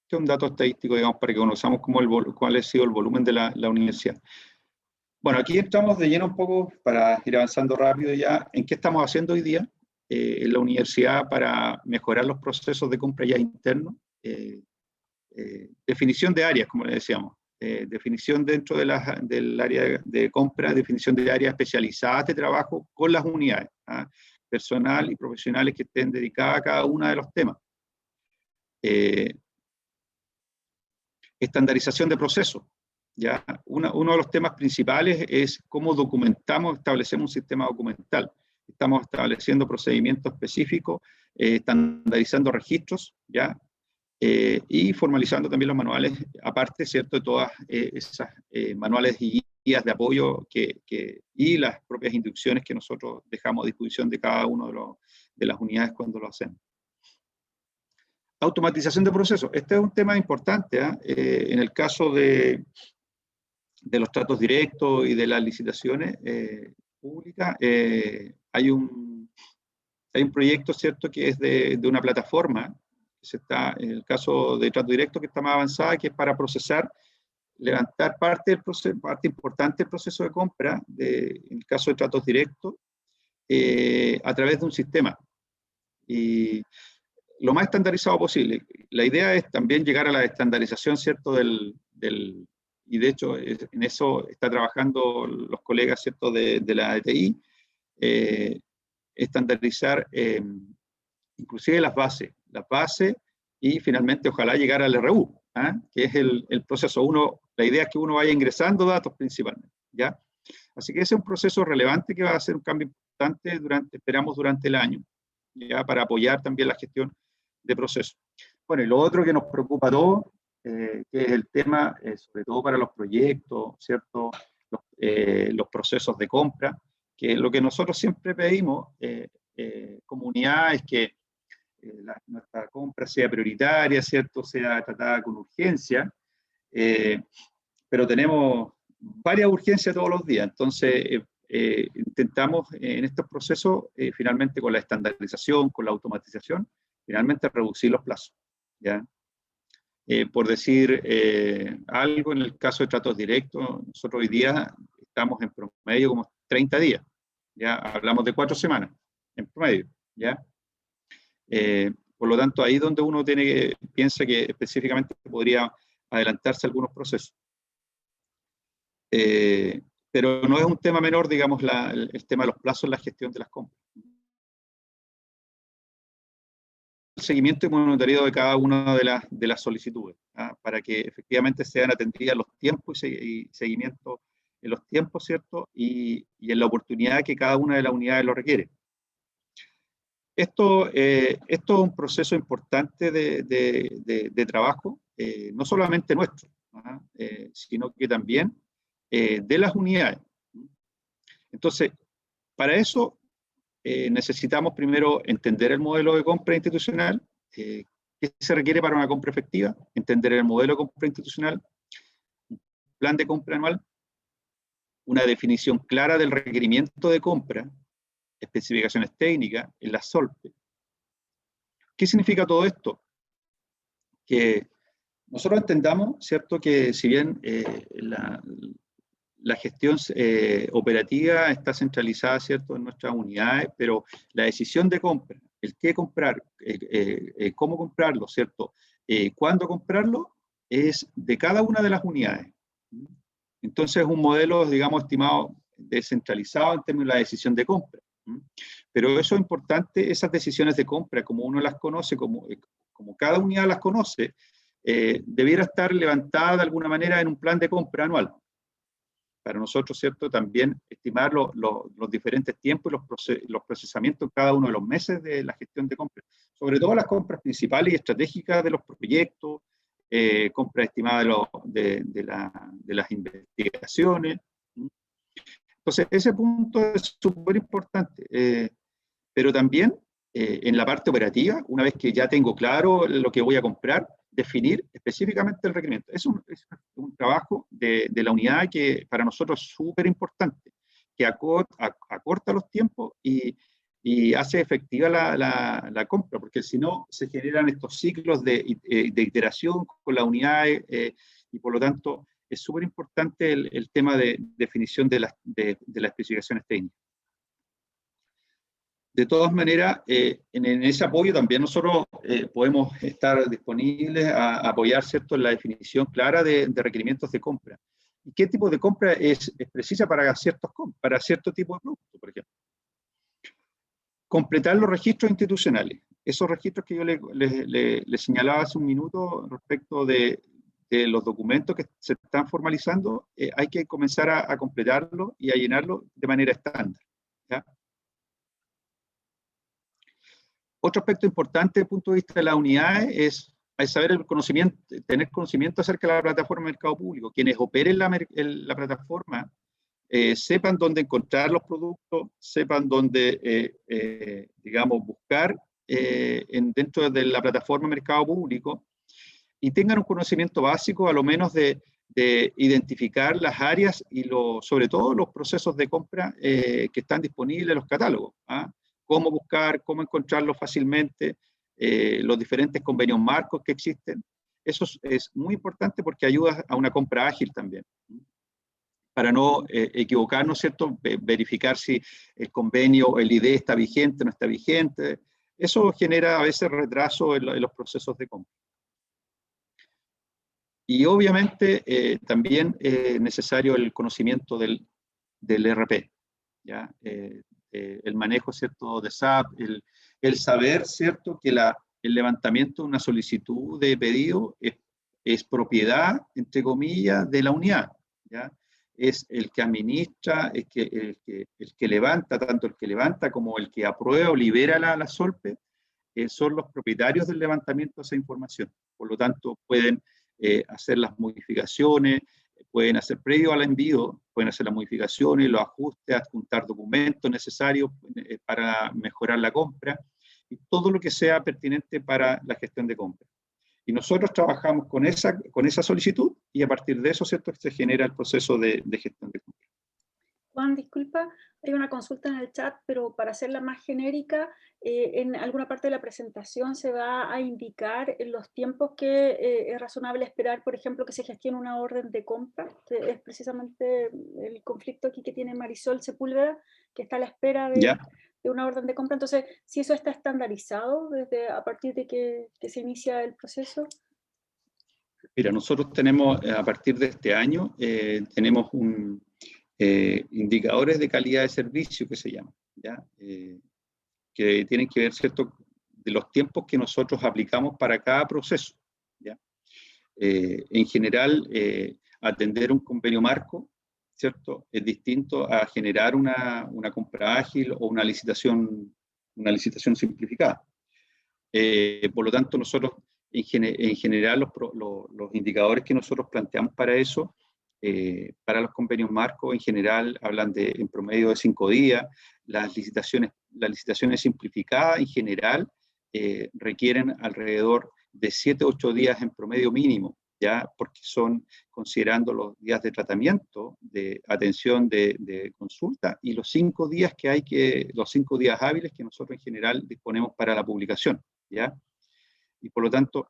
Este es un dato estadístico, digamos, para que conozcamos cuál ha sido el volumen de la universidad. Bueno, aquí entramos de lleno un poco, para ir avanzando rápido ya, en qué estamos haciendo hoy día en la universidad para mejorar los procesos de compra ya internos. Definición de áreas, como le decíamos. Definición dentro del área de compra, definición de áreas especializadas de trabajo con las unidades, personal y profesionales que estén dedicadas a cada uno de los temas. Estandarización de procesos. ¿Ya? Uno de los temas principales es cómo establecemos un sistema documental. Estamos estableciendo procedimientos específicos, estandarizando registros, ¿ya? Y formalizando también los manuales, aparte, ¿cierto?, de todas esas manuales y guías de apoyo y las propias instrucciones que nosotros dejamos a disposición de cada uno de las unidades cuando lo hacemos. Automatización de procesos. Este es un tema importante, en el caso de los tratos directos y de las licitaciones públicas. Hay un proyecto, ¿cierto?, que es de una plataforma en el caso de trato directo, que está más avanzada, que es para procesar, levantar parte importante del proceso de compra, en el caso de tratos directos, a través de un sistema. Y lo más estandarizado posible. La idea es también llegar a la estandarización, ¿cierto? Y de hecho, en eso está trabajando los colegas, ¿cierto? De la ETI, estandarizar inclusive las bases y finalmente ojalá llegar al RU, que es el proceso. La idea es que uno vaya ingresando datos principalmente, ¿ya? Así que ese es un proceso relevante que va a ser un cambio importante esperamos durante el año, ya, para apoyar también la gestión de procesos. Bueno, y lo otro que nos preocupa a todos, que es el tema, sobre todo para los proyectos, ¿cierto? Los procesos de compra, que lo que nosotros siempre pedimos como unidad es que nuestra compra sea prioritaria, ¿cierto? Sea tratada con urgencia, pero tenemos varias urgencias todos los días, entonces intentamos en estos procesos, finalmente con la estandarización, con la automatización, finalmente reducir los plazos, ¿ya? Por decir algo, en el caso de tratos directos, nosotros hoy día estamos en promedio como 30 días, ¿ya? Hablamos de 4 semanas, en promedio, ¿ya? Por lo tanto, ahí donde uno piensa que específicamente podría adelantarse algunos procesos. Pero no es un tema menor, digamos, el tema de los plazos en la gestión de las compras. El seguimiento y monitoreo de cada una de las solicitudes, para que efectivamente sean atendidas los tiempos y seguimiento en los tiempos, ¿cierto? Y en la oportunidad que cada una de las unidades lo requiere. Esto es un proceso importante de trabajo, no solamente nuestro, sino que también de las unidades. Entonces, para eso necesitamos primero entender el modelo de compra institucional, qué se requiere para una compra efectiva, entender el modelo de compra institucional, un plan de compra anual, una definición clara del requerimiento de compra, especificaciones técnicas en la SOLPE. ¿Qué significa todo esto? Que nosotros entendamos, ¿cierto?, que si bien la gestión operativa está centralizada, ¿cierto?, en nuestras unidades, pero la decisión de compra, el qué comprar, cómo comprarlo, ¿cierto?, cuándo comprarlo, es de cada una de las unidades. Entonces es un modelo, digamos, estimado descentralizado en términos de la decisión de compra. Pero eso es importante, esas decisiones de compra, como uno las conoce, como cada unidad las conoce, debiera estar levantada de alguna manera en un plan de compra anual. Para nosotros, ¿cierto?, también estimar los diferentes tiempos y los procesamientos en cada uno de los meses de la gestión de compras, sobre todo las compras principales y estratégicas de los proyectos, compras estimadas de las investigaciones. Entonces, ese punto es súper importante, pero también en la parte operativa, una vez que ya tengo claro lo que voy a comprar, definir específicamente el requerimiento. Es un trabajo de la unidad que para nosotros es súper importante, que acorta los tiempos y hace efectiva la compra, porque si no se generan estos ciclos de iteración con la unidad y por lo tanto es súper importante el tema de definición de las especificaciones técnicas. De todas maneras, en ese apoyo también nosotros podemos estar disponibles a apoyar, ¿cierto?, en la definición clara de requerimientos de compra. ¿Y qué tipo de compra es precisa para cierto tipo de producto, por ejemplo? Completar los registros institucionales. Esos registros que yo le señalaba hace un minuto respecto de los documentos que se están formalizando, hay que comenzar a completarlos y a llenarlos de manera estándar, ¿ya? Otro aspecto importante desde el punto de vista de las unidades es saber tener conocimiento acerca de la plataforma de mercado público. Quienes operen la plataforma sepan dónde encontrar los productos, sepan dónde, digamos, buscar dentro de la plataforma de mercado público y tengan un conocimiento básico, a lo menos de identificar las áreas y sobre todo los procesos de compra que están disponibles en los catálogos. Cómo buscar, cómo encontrarlo fácilmente, los diferentes convenios marcos que existen. Eso es muy importante porque ayuda a una compra ágil también, para no equivocarnos, ¿cierto? Verificar si el convenio, el ID está vigente o no está vigente. Eso genera a veces retraso en los procesos de compra. Y obviamente también es necesario el conocimiento del ERP, ¿ya? El manejo, ¿cierto?, de SAP, el saber, ¿cierto?, que el levantamiento de una solicitud de pedido es propiedad, entre comillas, de la unidad, ¿ya? Es el que administra, el que levanta, tanto el que levanta como el que aprueba o libera la SOLPE, son los propietarios del levantamiento de esa información. Por lo tanto, pueden hacer las modificaciones, pueden hacer previo al envío, pueden hacer las modificaciones, los ajustes, adjuntar documentos necesarios para mejorar la compra, y todo lo que sea pertinente para la gestión de compra. Y nosotros trabajamos con esa solicitud, y a partir de eso, ¿cierto?, se genera el proceso de gestión de compra. Juan, disculpa, hay una consulta en el chat, pero para hacerla más genérica, en alguna parte de la presentación se va a indicar los tiempos que es razonable esperar, por ejemplo, que se gestione una orden de compra, que es precisamente el conflicto aquí que tiene Marisol Sepúlveda, que está a la espera de una orden de compra. Entonces, si eso está estandarizado a partir de que se inicia el proceso. Mira, nosotros tenemos, a partir de este año, tenemos indicadores de calidad de servicio que se llaman, ¿ya? Que tienen que ver, ¿cierto?, de los tiempos que nosotros aplicamos para cada proceso, ¿ya? En general, atender un convenio marco, ¿cierto?, es distinto a generar una compra ágil o una licitación simplificada. Por lo tanto, nosotros, en general, los indicadores que nosotros planteamos para eso, para los convenios marcos, en general, hablan en promedio de 5 días. Las licitaciones simplificadas, en general, requieren alrededor de 7 a 8 días en promedio mínimo, ¿ya? Porque son considerando los días de tratamiento, de atención de consulta, y los 5 días los 5 días hábiles que nosotros en general disponemos para la publicación, ¿ya? Y por lo tanto,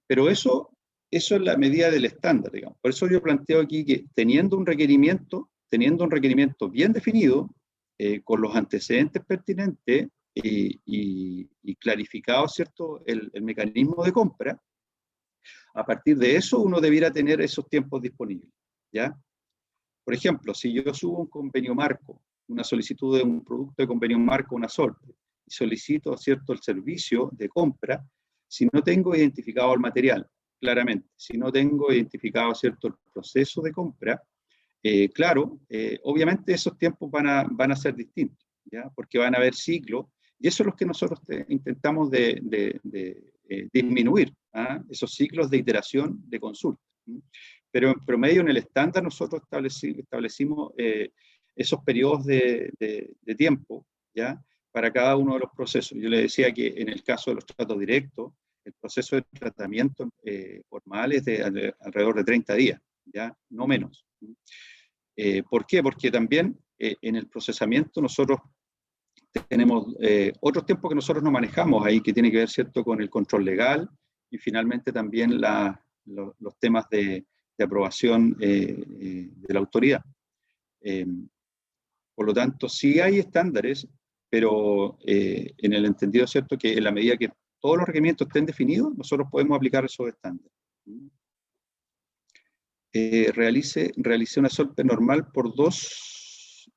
pero eso es la medida del estándar, digamos. Por eso yo planteo aquí que teniendo un requerimiento bien definido, con los antecedentes pertinentes y clarificado, ¿cierto?, el mecanismo de compra, a partir de eso uno debiera tener esos tiempos disponibles, ¿ya? Por ejemplo, si yo subo un convenio marco, una solicitud de un producto de convenio marco, una SOLPE, y solicito, ¿cierto?, el servicio de compra, si no tengo identificado el material, claramente, si no tengo identificado, ¿cierto?, el proceso de compra, claro, obviamente esos tiempos van a ser distintos, ¿ya? Porque van a haber ciclos, y eso es lo que nosotros intentamos disminuir, ¿ah? Esos ciclos de iteración de consulta. Pero en promedio, en el estándar, nosotros establecimos esos periodos de tiempo, ¿ya?, para cada uno de los procesos. Yo le decía que en el caso de los tratos directos, el proceso de tratamiento formal es de alrededor de 30 días, ¿ya?, no menos. ¿Por qué? Porque también en el procesamiento nosotros tenemos otros tiempos que nosotros no manejamos ahí, que tiene que ver, ¿cierto?, con el control legal, y finalmente también los temas de aprobación de la autoridad. Por lo tanto, sí hay estándares, pero en el entendido, ¿cierto?, que en la medida que todos los requerimientos estén definidos, nosotros podemos aplicar esos estándares. Realicé una SOLPE normal por 2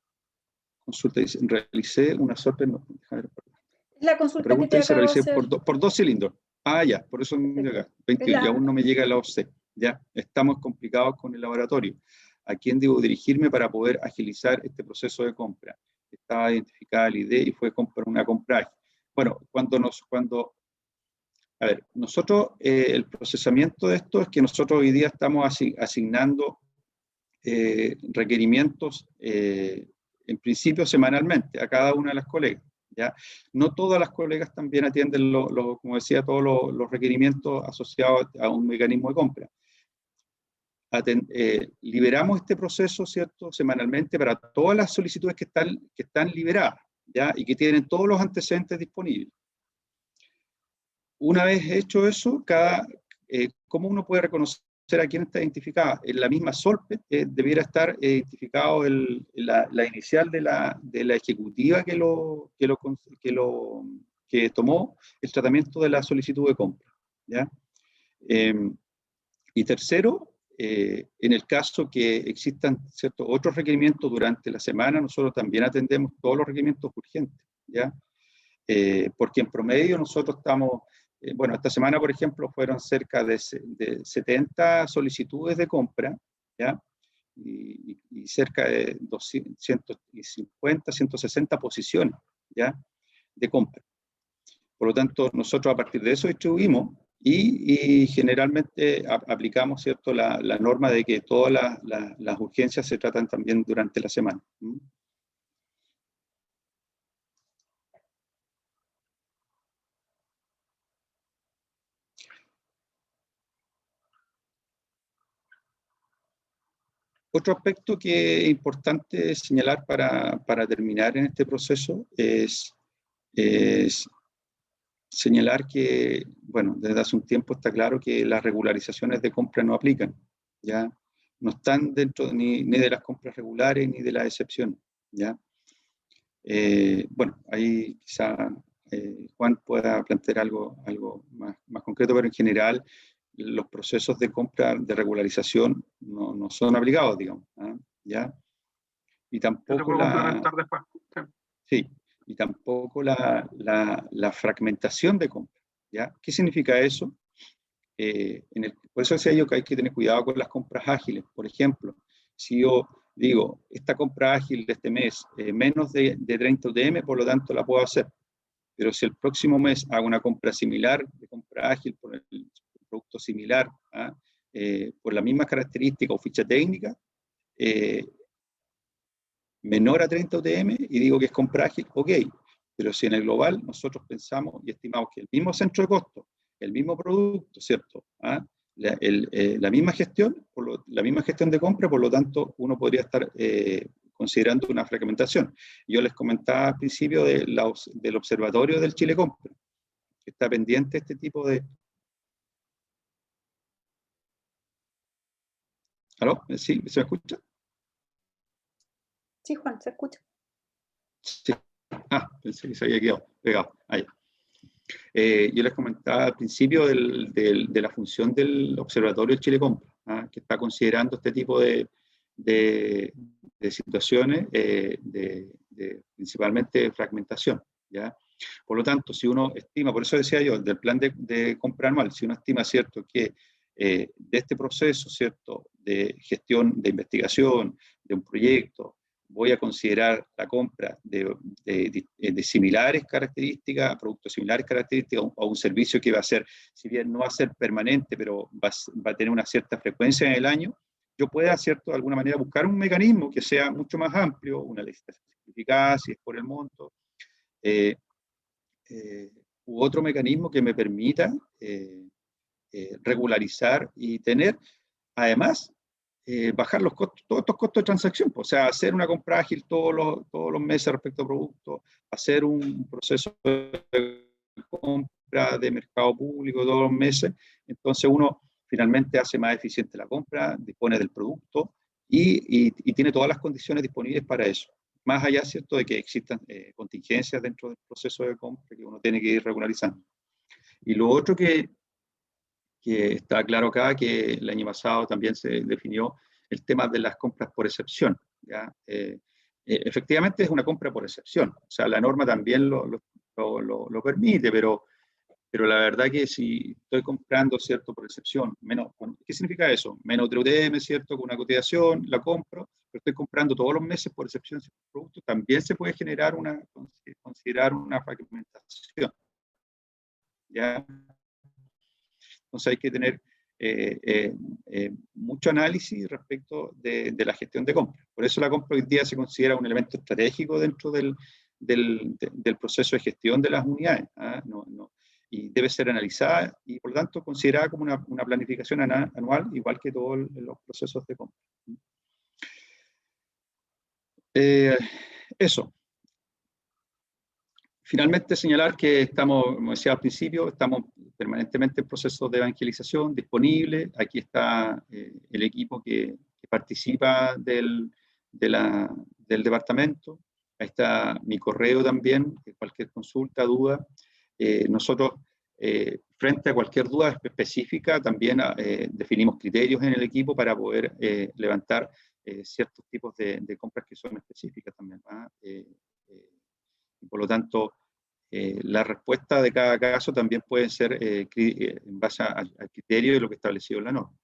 consultas. Realicé una SOLPE normal. La consulta que te acabo de hacer. Por 2 cilindros. Ah, ya, por eso me llega 21, y aún no me llega la OC. Ya, estamos complicados con el laboratorio. ¿A quién debo dirigirme para poder agilizar este proceso de compra? Estaba identificada el ID y fue una compra. Bueno, a ver, nosotros, el procesamiento de esto es que nosotros hoy día estamos asignando requerimientos, en principio semanalmente, a cada una de las colegas, ¿ya? No todas las colegas también atienden, como decía, todos los requerimientos asociados a un mecanismo de compra. Liberamos este proceso, ¿cierto?, semanalmente para todas las solicitudes que están liberadas, ¿ya?, y que tienen todos los antecedentes disponibles. una vez hecho eso, ¿cómo uno puede reconocer a quién está identificada? En la misma SOLPE debiera estar identificado la inicial de la ejecutiva que tomó el tratamiento de la solicitud de compra, ¿ya? Y tercero, en el caso que existan ciertos otros requerimientos durante la semana, nosotros también atendemos todos los requerimientos urgentes, ¿ya? Porque en promedio nosotros estamos, bueno, esta semana, por ejemplo, fueron cerca de 70 solicitudes de compra, ¿ya? Y cerca de 150, 160 posiciones, ¿ya? De compra. Por lo tanto, nosotros a partir de eso distribuimos y generalmente aplicamos, ¿cierto?, la norma de que todas las urgencias se tratan también durante la semana. Otro aspecto que es importante señalar para terminar en este proceso es señalar que, bueno, desde hace un tiempo está claro que las regularizaciones de compra no aplican, ¿ya? No están dentro ni de las compras regulares ni de las excepciones, ¿ya? Bueno, ahí quizá Juan pueda plantear algo más concreto, pero en general los procesos de compra de regularización no son aplicados, digamos, ¿ya? Y tampoco sí, y tampoco la fragmentación de compra, ¿ya? ¿Qué significa eso? Por eso decía yo que hay que tener cuidado con las compras ágiles. Por ejemplo, si yo digo, esta compra ágil de este mes, menos de 30 UTM, por lo tanto la puedo hacer. Pero si el próximo mes hago una compra similar, de compra ágil, por el producto similar, por la misma característica o ficha técnica, menor a 30 UTM, y digo que es compra ágil, ok. Pero si en el global nosotros pensamos y estimamos que el mismo centro de costo, el mismo producto, ¿cierto? La misma gestión, la misma gestión de compra, por lo tanto, uno podría estar considerando una fragmentación. Yo les comentaba al principio del observatorio del Chile Compra, que está pendiente este tipo de... ¿Aló? ¿Sí? ¿Se me escucha? Sí, Juan, se escucha. Sí. Pensé que se había quedado pegado. Ahí. Yo les comentaba al principio de la función del Observatorio Chile Compra, que está considerando este tipo de situaciones, principalmente de fragmentación, ¿ya? Por lo tanto, si uno estima, por eso decía yo, del plan de compra anual, si uno estima, ¿cierto?, que de este proceso, ¿cierto?, de gestión, de investigación, de un proyecto, voy a considerar la compra de similares características, productos similares características, o un servicio que va a ser, si bien no va a ser permanente, pero va a tener una cierta frecuencia en el año, yo pueda, ¿cierto?, de alguna manera buscar un mecanismo que sea mucho más amplio, una licitación simplificada, si es por el monto, u otro mecanismo que me permita regularizar y tener, además, bajar los costos, todos estos costos de transacción, o sea, hacer una compra ágil todos los meses respecto a productos, hacer un proceso de compra de mercado público todos los meses, entonces uno finalmente hace más eficiente la compra, dispone del producto y tiene todas las condiciones disponibles para eso. Más allá, ¿cierto?, de que existan contingencias dentro del proceso de compra que uno tiene que ir regularizando. Y lo otro que está claro acá, que el año pasado también se definió el tema de las compras por excepción, ¿ya? Efectivamente es una compra por excepción, o sea, la norma también lo permite, pero la verdad que si estoy comprando, ¿cierto?, por excepción, ¿qué significa eso? Menos de UTM, ¿cierto?, con una cotización, la compro, pero estoy comprando todos los meses por excepción de producto, también se puede considerar una fragmentación, ¿ya? Entonces hay que tener mucho análisis respecto de la gestión de compra. Por eso la compra hoy día se considera un elemento estratégico dentro del proceso de gestión de las unidades, y debe ser analizada y por lo tanto considerada como una planificación anual, igual que todos los procesos de compra. Eso. Finalmente, señalar que estamos, como decía al principio, estamos permanentemente en proceso de evangelización, disponible. Aquí está el equipo que participa del departamento. Ahí está mi correo también, cualquier consulta, duda. Nosotros, frente a cualquier duda específica, también definimos criterios en el equipo para poder levantar ciertos tipos de compras que son específicas también. Y por lo tanto, la respuesta de cada caso también puede ser en base al criterio de lo que establecido en la norma.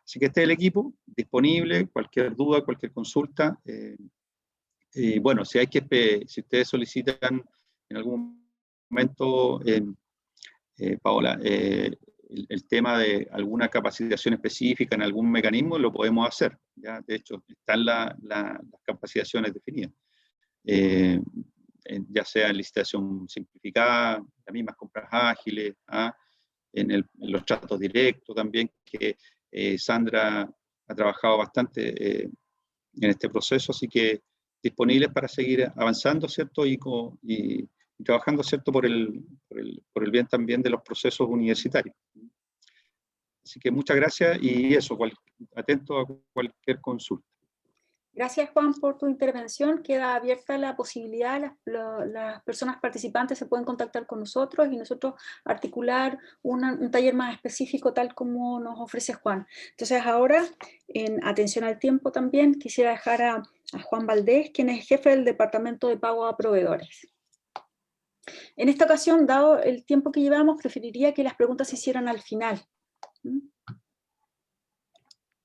Así que este es el equipo disponible, cualquier duda, cualquier consulta. Y bueno, si ustedes solicitan en algún momento, Paola, el tema de alguna capacitación específica en algún mecanismo, lo podemos hacer. ¿Ya? De hecho, están las capacitaciones definidas. Ya sea en licitación simplificada, las mismas compras ágiles, en los tratos directos también, que Sandra ha trabajado bastante en este proceso, así que disponibles para seguir avanzando, ¿cierto? Y trabajando, ¿cierto? Por el bien también de los procesos universitarios. Así que muchas gracias y eso, atento a cualquier consulta. Gracias, Juan, por tu intervención. Queda abierta la posibilidad, las personas participantes se pueden contactar con nosotros y nosotros articular un taller más específico tal como nos ofrece Juan. Entonces ahora, en atención al tiempo también, quisiera dejar a Juan Valdés, quien es jefe del Departamento de Pago a Proveedores. En esta ocasión, dado el tiempo que llevamos, preferiría que las preguntas se hicieran al final.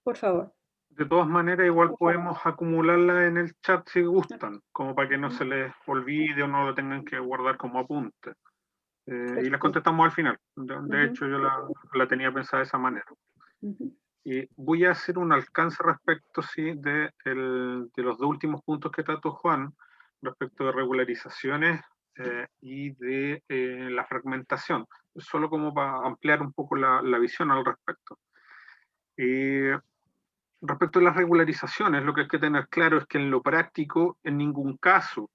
Por favor. De todas maneras, igual podemos acumularla en el chat si gustan, como para que no se les olvide o no lo tengan que guardar como apunte. Y las contestamos al final. De hecho, yo la tenía pensada de esa manera. Y voy a hacer un alcance respecto, sí, de los dos últimos puntos que trató Juan, respecto de regularizaciones y de la fragmentación, solo como para ampliar un poco la visión al respecto. Respecto a las regularizaciones, lo que hay que tener claro es que en lo práctico, en ningún caso,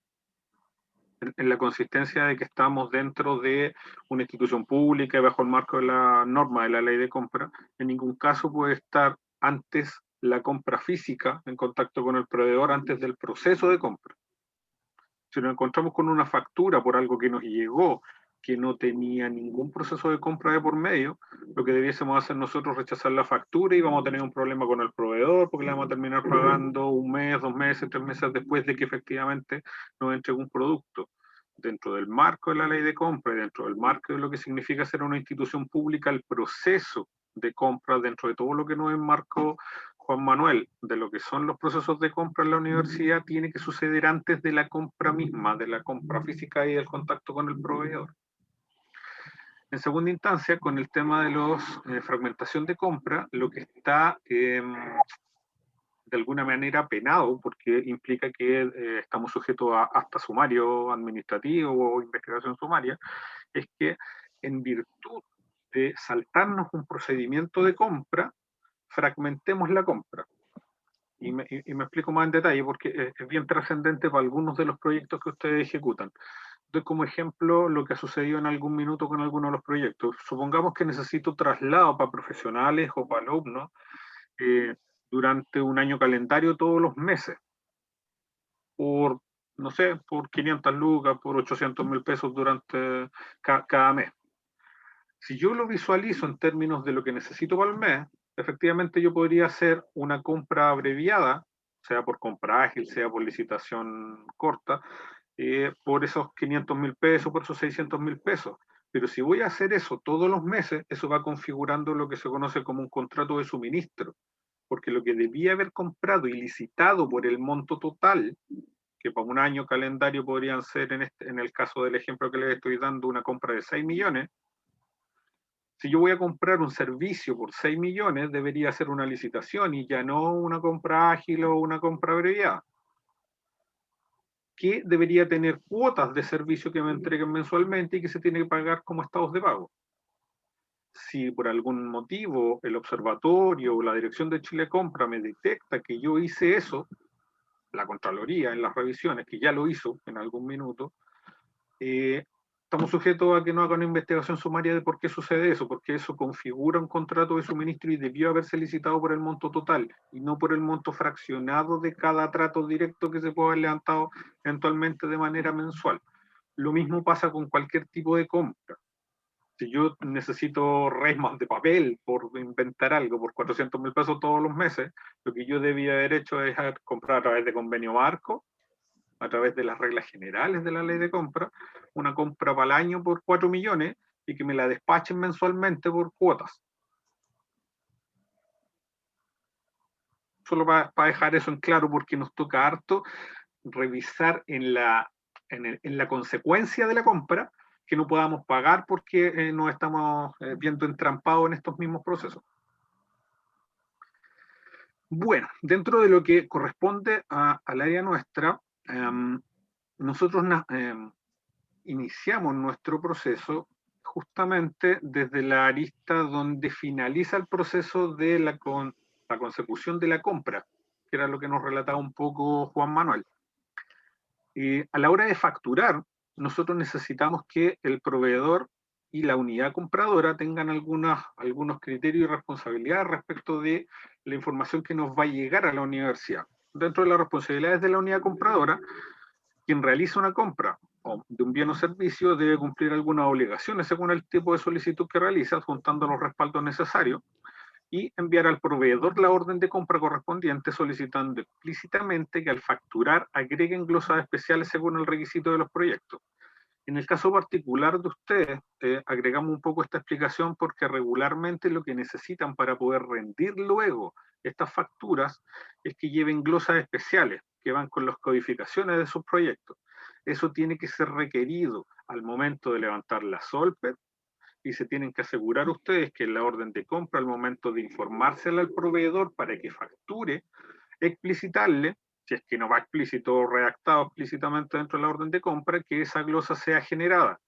en la consistencia de que estamos dentro de una institución pública y bajo el marco de la norma de la ley de compra, en ningún caso puede estar antes la compra física en contacto con el proveedor antes del proceso de compra. Si nos encontramos con una factura por algo que nos llegó, que no tenía ningún proceso de compra de por medio, lo que debiésemos hacer nosotros es rechazar la factura y vamos a tener un problema con el proveedor porque le vamos a terminar pagando un mes, 2 meses, 3 meses después de que efectivamente nos entregue un producto. Dentro del marco de la ley de compra y dentro del marco de lo que significa ser una institución pública, el proceso de compra, dentro de todo lo que nos enmarcó Juan Manuel, de lo que son los procesos de compra en la universidad, tiene que suceder antes de la compra misma, de la compra física y del contacto con el proveedor. En segunda instancia, con el tema de la fragmentación de compra, lo que está de alguna manera penado, porque implica que estamos sujetos a hasta sumario administrativo o investigación sumaria, es que en virtud de saltarnos un procedimiento de compra, fragmentemos la compra. Y me explico más en detalle porque es bien trascendente para algunos de los proyectos que ustedes ejecutan. Doy como ejemplo lo que ha sucedido en algún minuto con algunos de los proyectos. Supongamos que necesito traslado para profesionales o para alumnos durante un año calendario todos los meses, por, no sé, por 500 lucas, por 800.000 pesos durante cada mes. Si yo lo visualizo en términos de lo que necesito para el mes, efectivamente yo podría hacer una compra abreviada, sea por compra ágil, sea por licitación corta, por esos 500.000 pesos, por esos 600.000 pesos. Pero si voy a hacer eso todos los meses, eso va configurando lo que se conoce como un contrato de suministro, porque lo que debía haber comprado y licitado por el monto total, que para un año calendario podrían ser, en el caso del ejemplo que les estoy dando, una compra de 6 millones, si yo voy a comprar un servicio por 6 millones, debería ser una licitación y ya no una compra ágil o una compra abreviada, que debería tener cuotas de servicio que me entreguen mensualmente y que se tiene que pagar como estados de pago. Si por algún motivo el observatorio o la dirección de Chile Compra me detecta que yo hice eso, la Contraloría en las revisiones, que ya lo hizo en algún minuto, estamos sujetos a que no haga una investigación sumaria de por qué sucede eso, porque eso configura un contrato de suministro y debió haberse licitado por el monto total y no por el monto fraccionado de cada trato directo que se puede haber levantado eventualmente de manera mensual. Lo mismo pasa con cualquier tipo de compra. Si yo necesito resmas de papel por inventar algo por 400.000 pesos todos los meses, lo que yo debía haber hecho es comprar a través de convenio marco, a través de las reglas generales de la ley de compra, una compra para el año por 4 millones y que me la despachen mensualmente por cuotas. Solo para dejar eso en claro, porque nos toca harto revisar en la consecuencia de la compra que no podamos pagar porque nos estamos viendo entrampados en estos mismos procesos. Bueno, dentro de lo que corresponde al área nuestra, nosotros iniciamos nuestro proceso justamente desde la arista donde finaliza el proceso de la consecución de la compra, que era lo que nos relataba un poco Juan Manuel. A la hora de facturar, nosotros necesitamos que el proveedor y la unidad compradora tengan algunos criterios y responsabilidades respecto de la información que nos va a llegar a la universidad. Dentro de las responsabilidades de la unidad compradora, quien realiza una compra de un bien o servicio debe cumplir algunas obligaciones según el tipo de solicitud que realiza, adjuntando los respaldos necesarios, y enviar al proveedor la orden de compra correspondiente solicitando explícitamente que al facturar agreguen glosas especiales según el requisito de los proyectos. En el caso particular de ustedes, agregamos un poco esta explicación porque regularmente lo que necesitan para poder rendir luego estas facturas es que lleven glosas especiales que van con las codificaciones de sus proyectos. Eso tiene que ser requerido al momento de levantar la SOLPET y se tienen que asegurar ustedes que en la orden de compra, al momento de informársela al proveedor para que facture, explicitarle, si es que no va explícito o redactado explícitamente dentro de la orden de compra, que esa glosa sea generada,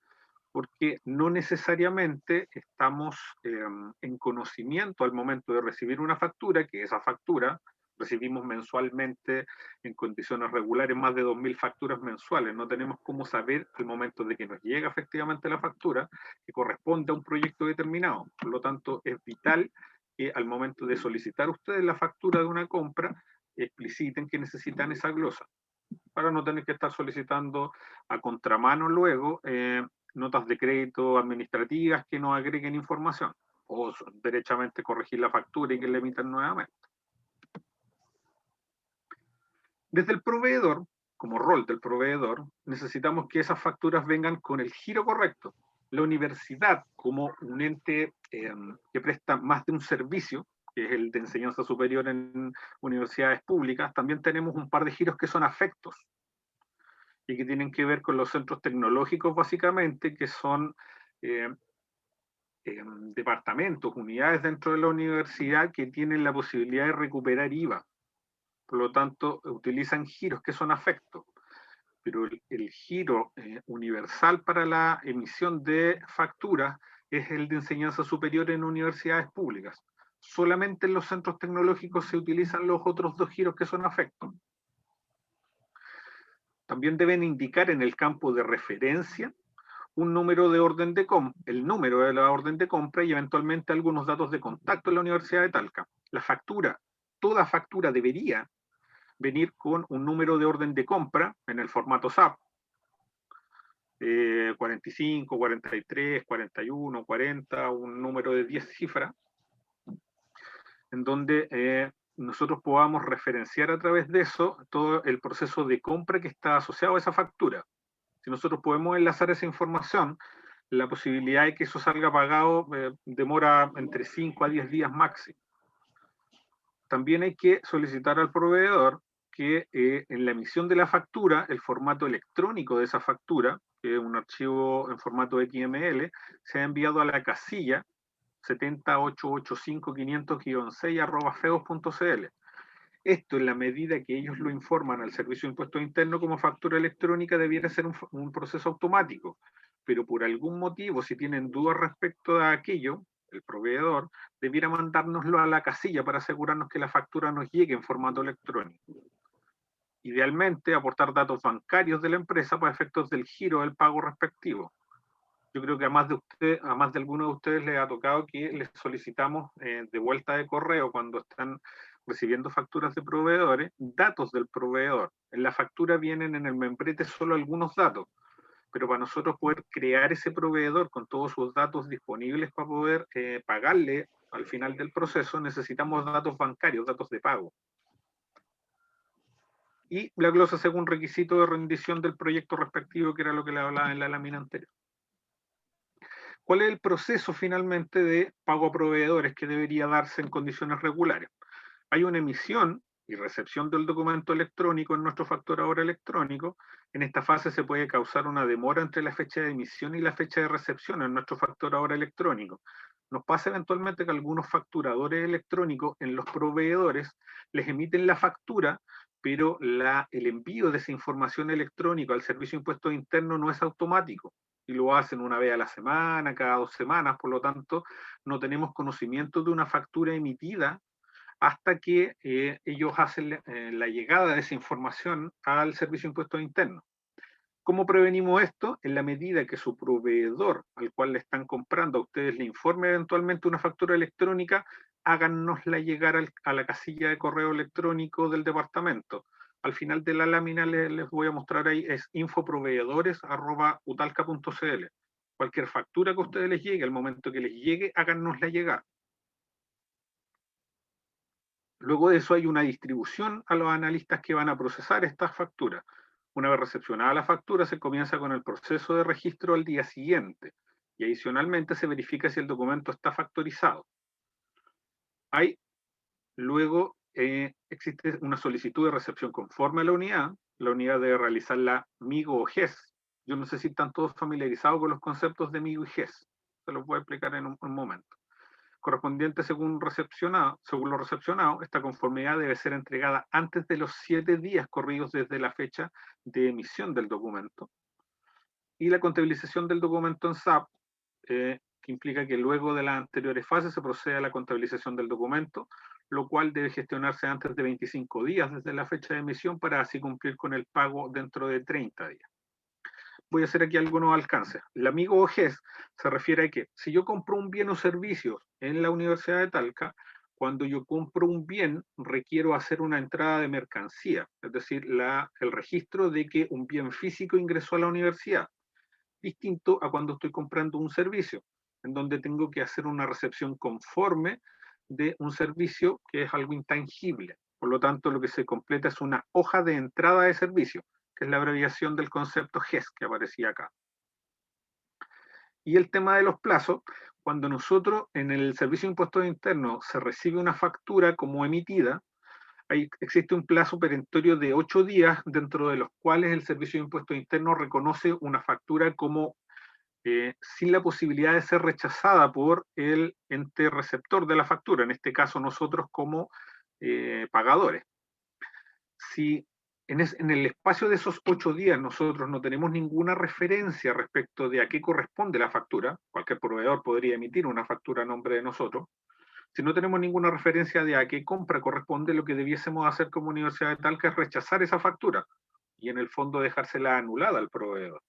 porque no necesariamente estamos en conocimiento al momento de recibir una factura, que esa factura recibimos mensualmente en condiciones regulares más de 2.000 facturas mensuales. No tenemos cómo saber al momento de que nos llega efectivamente la factura que corresponde a un proyecto determinado. Por lo tanto, es vital que al momento de solicitar ustedes la factura de una compra, expliciten que necesitan esa glosa, para no tener que estar solicitando a contramano luego notas de crédito administrativas que no agreguen información, o derechamente corregir la factura y que la emitan nuevamente. Desde el proveedor, como rol del proveedor, necesitamos que esas facturas vengan con el giro correcto. La universidad, como un ente que presta más de un servicio, que es el de enseñanza superior en universidades públicas, también tenemos un par de giros que son afectos y que tienen que ver con los centros tecnológicos básicamente, que son departamentos, unidades dentro de la universidad que tienen la posibilidad de recuperar IVA. Por lo tanto, utilizan giros que son afectos. Pero el giro universal para la emisión de facturas es el de enseñanza superior en universidades públicas. Solamente en los centros tecnológicos se utilizan los otros dos giros que son afectos. También deben indicar en el campo de referencia un número de orden de compra, el número de la orden de compra y eventualmente algunos datos de contacto en la Universidad de Talca. La factura, toda factura debería venir con un número de orden de compra en el formato SAP. 45, 43, 41, 40, un número de 10 cifras, en donde nosotros podamos referenciar a través de eso todo el proceso de compra que está asociado a esa factura. Si nosotros podemos enlazar esa información, la posibilidad de que eso salga pagado demora entre 5 a 10 días máximo. También hay que solicitar al proveedor que en la emisión de la factura, el formato electrónico de esa factura, que es un archivo en formato XML, sea enviado a la casilla 70885-500-6 Esto, en la medida que ellos lo informan al Servicio de Impuestos Internos como factura electrónica, debiera ser un proceso automático. Pero por algún motivo, si tienen dudas respecto a aquello, el proveedor debiera mandárnoslo a la casilla para asegurarnos que la factura nos llegue en formato electrónico. idealmente aportar datos bancarios de la empresa para efectos del giro del pago respectivo. Yo creo que a más de alguno de ustedes les ha tocado que les solicitamos de vuelta de correo cuando están recibiendo facturas de proveedores, datos del proveedor. En la factura vienen en el membrete solo algunos datos, pero para nosotros poder crear ese proveedor con todos sus datos disponibles para poder pagarle al final del proceso, necesitamos datos bancarios, datos de pago. Y la glosa según requisito de rendición del proyecto respectivo, que era lo que le hablaba en la lámina anterior. ¿Cuál es el proceso finalmente de pago a proveedores que debería darse en condiciones regulares? Hay una emisión y recepción del documento electrónico en nuestro facturador electrónico. En esta fase se puede causar una demora entre la fecha de emisión y la fecha de recepción en nuestro facturador electrónico. Nos pasa eventualmente que algunos facturadores electrónicos en los proveedores les emiten la factura, pero el envío de esa información electrónica al Servicio de Impuestos Internos no es automático, y lo hacen una vez a la semana, cada 2 semanas, por lo tanto, no tenemos conocimiento de una factura emitida hasta que ellos hacen la llegada de esa información al Servicio de Impuestos Internos. ¿Cómo prevenimos esto? En la medida que su proveedor al cual le están comprando a ustedes le informe eventualmente una factura electrónica, háganosla llegar a la casilla de correo electrónico del departamento. Al final de la lámina les voy a mostrar ahí, es infoproveedores@utalca.cl. Cualquier factura que a ustedes les llegue, al momento que les llegue, háganosla llegar. Luego de eso hay una distribución a los analistas que van a procesar estas facturas. Una vez recepcionada la factura, se comienza con el proceso de registro al día siguiente y adicionalmente se verifica si el documento está factorizado. Luego existe una solicitud de recepción conforme a la unidad debe realizar la MIGO o GES. Yo no sé si están todos familiarizados con los conceptos de MIGO y GES, se los voy a explicar en un momento. Correspondiente según lo recepcionado, esta conformidad debe ser entregada antes de los 7 días corridos desde la fecha de emisión del documento. Y la contabilización del documento en SAP, que implica que luego de las anteriores fases se procede a la contabilización del documento, lo cual debe gestionarse antes de 25 días desde la fecha de emisión para así cumplir con el pago dentro de 30 días. Voy a hacer aquí algunos alcances. El amigo OGES se refiere a que si yo compro un bien o servicio en la Universidad de Talca, cuando yo compro un bien requiero hacer una entrada de mercancía, es decir, el registro de que un bien físico ingresó a la universidad, distinto a cuando estoy comprando un servicio, en donde tengo que hacer una recepción conforme de un servicio que es algo intangible. Por lo tanto, lo que se completa es una hoja de entrada de servicio, que es la abreviación del concepto GES que aparecía acá. Y el tema de los plazos, cuando nosotros en el Servicio de Impuestos Internos se recibe una factura como emitida, existe un plazo perentorio de 8 días, dentro de los cuales el Servicio de Impuestos Internos reconoce una factura como sin la posibilidad de ser rechazada por el ente receptor de la factura, en este caso nosotros como pagadores. Si en el espacio de esos 8 días nosotros no tenemos ninguna referencia respecto de a qué corresponde la factura, cualquier proveedor podría emitir una factura a nombre de nosotros, si no tenemos ninguna referencia de a qué compra corresponde, lo que debiésemos hacer como Universidad de Talca es rechazar esa factura y en el fondo dejársela anulada al proveedor.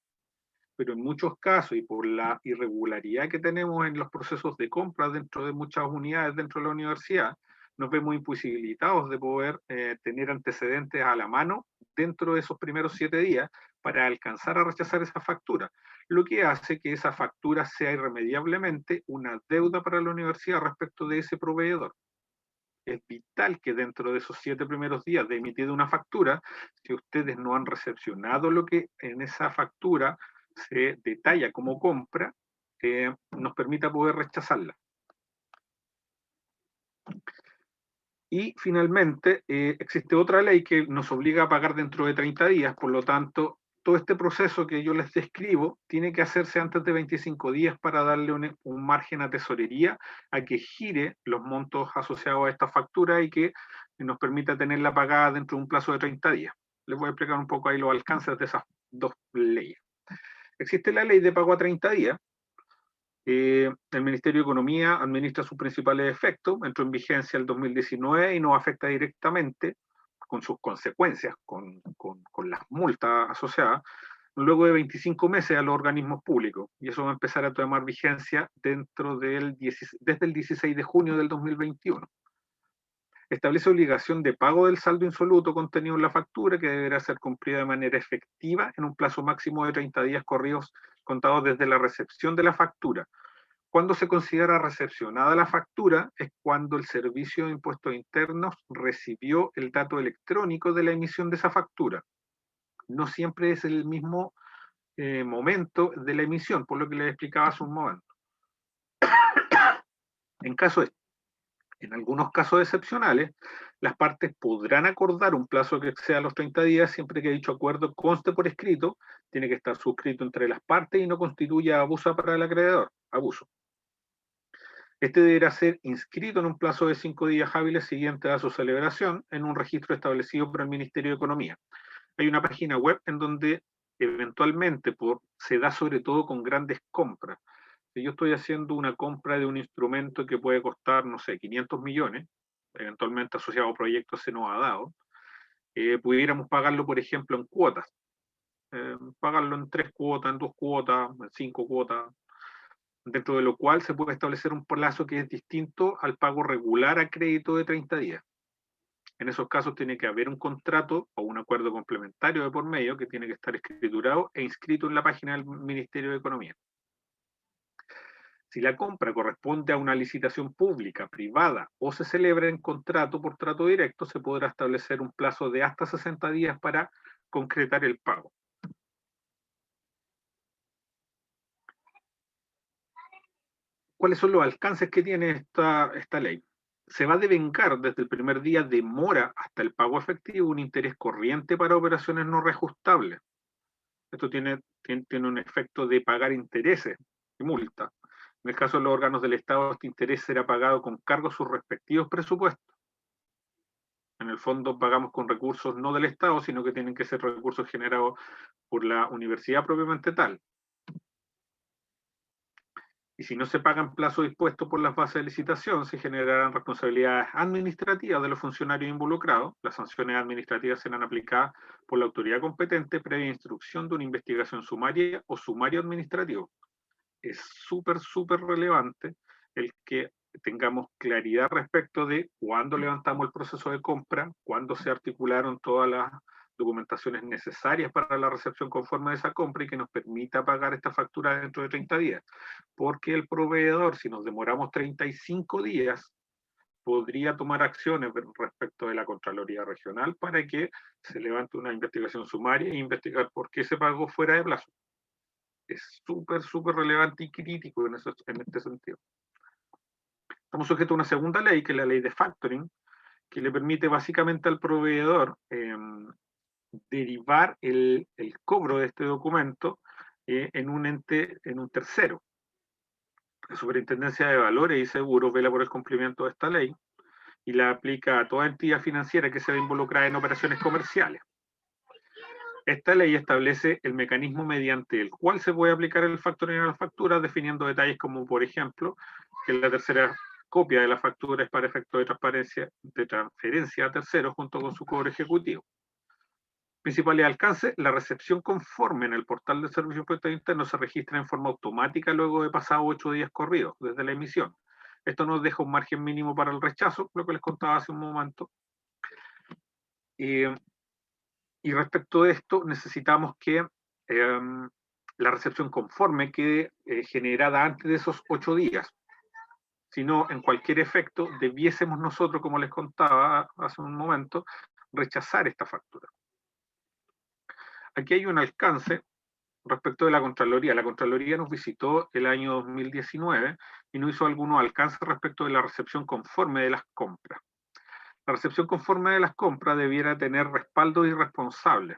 Pero en muchos casos, y por la irregularidad que tenemos en los procesos de compra dentro de muchas unidades dentro de la universidad, nos vemos imposibilitados de poder tener antecedentes a la mano dentro de esos primeros 7 días para alcanzar a rechazar esa factura, lo que hace que esa factura sea irremediablemente una deuda para la universidad respecto de ese proveedor. Es vital que dentro de esos 7 primeros días de emitida una factura, si ustedes no han recepcionado lo que en esa factura se detalla como compra, nos permita poder rechazarla. Y finalmente, existe otra ley que nos obliga a pagar dentro de 30 días, por lo tanto, todo este proceso que yo les describo tiene que hacerse antes de 25 días para darle un margen a tesorería a que gire los montos asociados a esta factura y que nos permita tenerla pagada dentro de un plazo de 30 días. Les voy a explicar un poco ahí los alcances de esas dos leyes. Existe la ley de pago a 30 días. El Ministerio de Economía administra sus principales efectos, entró en vigencia el 2019 y nos afecta directamente. con sus consecuencias, con las multas asociadas, luego de 25 meses a los organismos públicos, y eso va a empezar a tomar vigencia desde el 16 de junio del 2021. Establece obligación de pago del saldo insoluto contenido en la factura, que deberá ser cumplida de manera efectiva en un plazo máximo de 30 días corridos contados desde la recepción de la factura. Cuando se considera recepcionada la factura es cuando el Servicio de Impuestos Internos recibió el dato electrónico de la emisión de esa factura. No siempre es el mismo momento de la emisión, por lo que les explicaba hace un momento. En algunos casos excepcionales, las partes podrán acordar un plazo que exceda los 30 días siempre que dicho acuerdo conste por escrito, tiene que estar suscrito entre las partes y no constituya abuso para el acreedor. Abuso. Este deberá ser inscrito en un plazo de 5 días hábiles siguientes a su celebración en un registro establecido por el Ministerio de Economía. Hay una página web en donde eventualmente se da sobre todo con grandes compras. Si yo estoy haciendo una compra de un instrumento que puede costar, no sé, 500 millones, eventualmente asociado a proyectos se nos ha dado, pudiéramos pagarlo, por ejemplo, en cuotas. Pagarlo en 3 cuotas, en 2 cuotas, en 5 cuotas, dentro de lo cual se puede establecer un plazo que es distinto al pago regular a crédito de 30 días. En esos casos tiene que haber un contrato o un acuerdo complementario de por medio que tiene que estar escriturado e inscrito en la página del Ministerio de Economía. Si la compra corresponde a una licitación pública, privada o se celebra en contrato por trato directo, se podrá establecer un plazo de hasta 60 días para concretar el pago. ¿Cuáles son los alcances que tiene esta ley? Se va a devengar desde el primer día de mora hasta el pago efectivo un interés corriente para operaciones no reajustables. Esto tiene un efecto de pagar intereses y multa. En el caso de los órganos del Estado, este interés será pagado con cargo a sus respectivos presupuestos. En el fondo pagamos con recursos no del Estado, sino que tienen que ser recursos generados por la universidad propiamente tal. Y si no se pagan plazo dispuesto por las bases de licitación, se generarán responsabilidades administrativas de los funcionarios involucrados. Las sanciones administrativas serán aplicadas por la autoridad competente previa instrucción de una investigación sumaria o sumario administrativo. Es súper relevante el que tengamos claridad respecto de cuándo levantamos el proceso de compra, cuándo se articularon todas las documentaciones necesarias para la recepción conforme de esa compra y que nos permita pagar esta factura dentro de 30 días. Porque el proveedor, si nos demoramos 35 días, podría tomar acciones respecto de la Contraloría Regional para que se levante una investigación sumaria e investigar por qué se pagó fuera de plazo. Es súper relevante y crítico en este sentido. Estamos sujetos a una segunda ley, que es la ley de factoring, que le permite básicamente al proveedor derivar el cobro de este documento en un tercero. La Superintendencia de Valores y Seguros vela por el cumplimiento de esta ley y la aplica a toda entidad financiera que se ve involucrada en operaciones comerciales. Esta ley establece el mecanismo mediante el cual se puede aplicar el factoring a las facturas, definiendo detalles como, por ejemplo, que la tercera copia de la factura es para efectos de transferencia a terceros junto con su cobro ejecutivo. Principales alcances: la recepción conforme en el portal del Servicio de Impuestos Internos se registra en forma automática luego de pasados 8 días corridos desde la emisión. Esto nos deja un margen mínimo para el rechazo, lo que les contaba hace un momento. Y respecto de esto, necesitamos que la recepción conforme quede generada antes de esos 8 días. Si no, en cualquier efecto, debiésemos nosotros, como les contaba hace un momento, rechazar esta factura. Aquí hay un alcance respecto de la Contraloría. La Contraloría nos visitó el año 2019 y nos hizo algunos alcances respecto de la recepción conforme de las compras. La recepción conforme de las compras debiera tener respaldo irresponsable.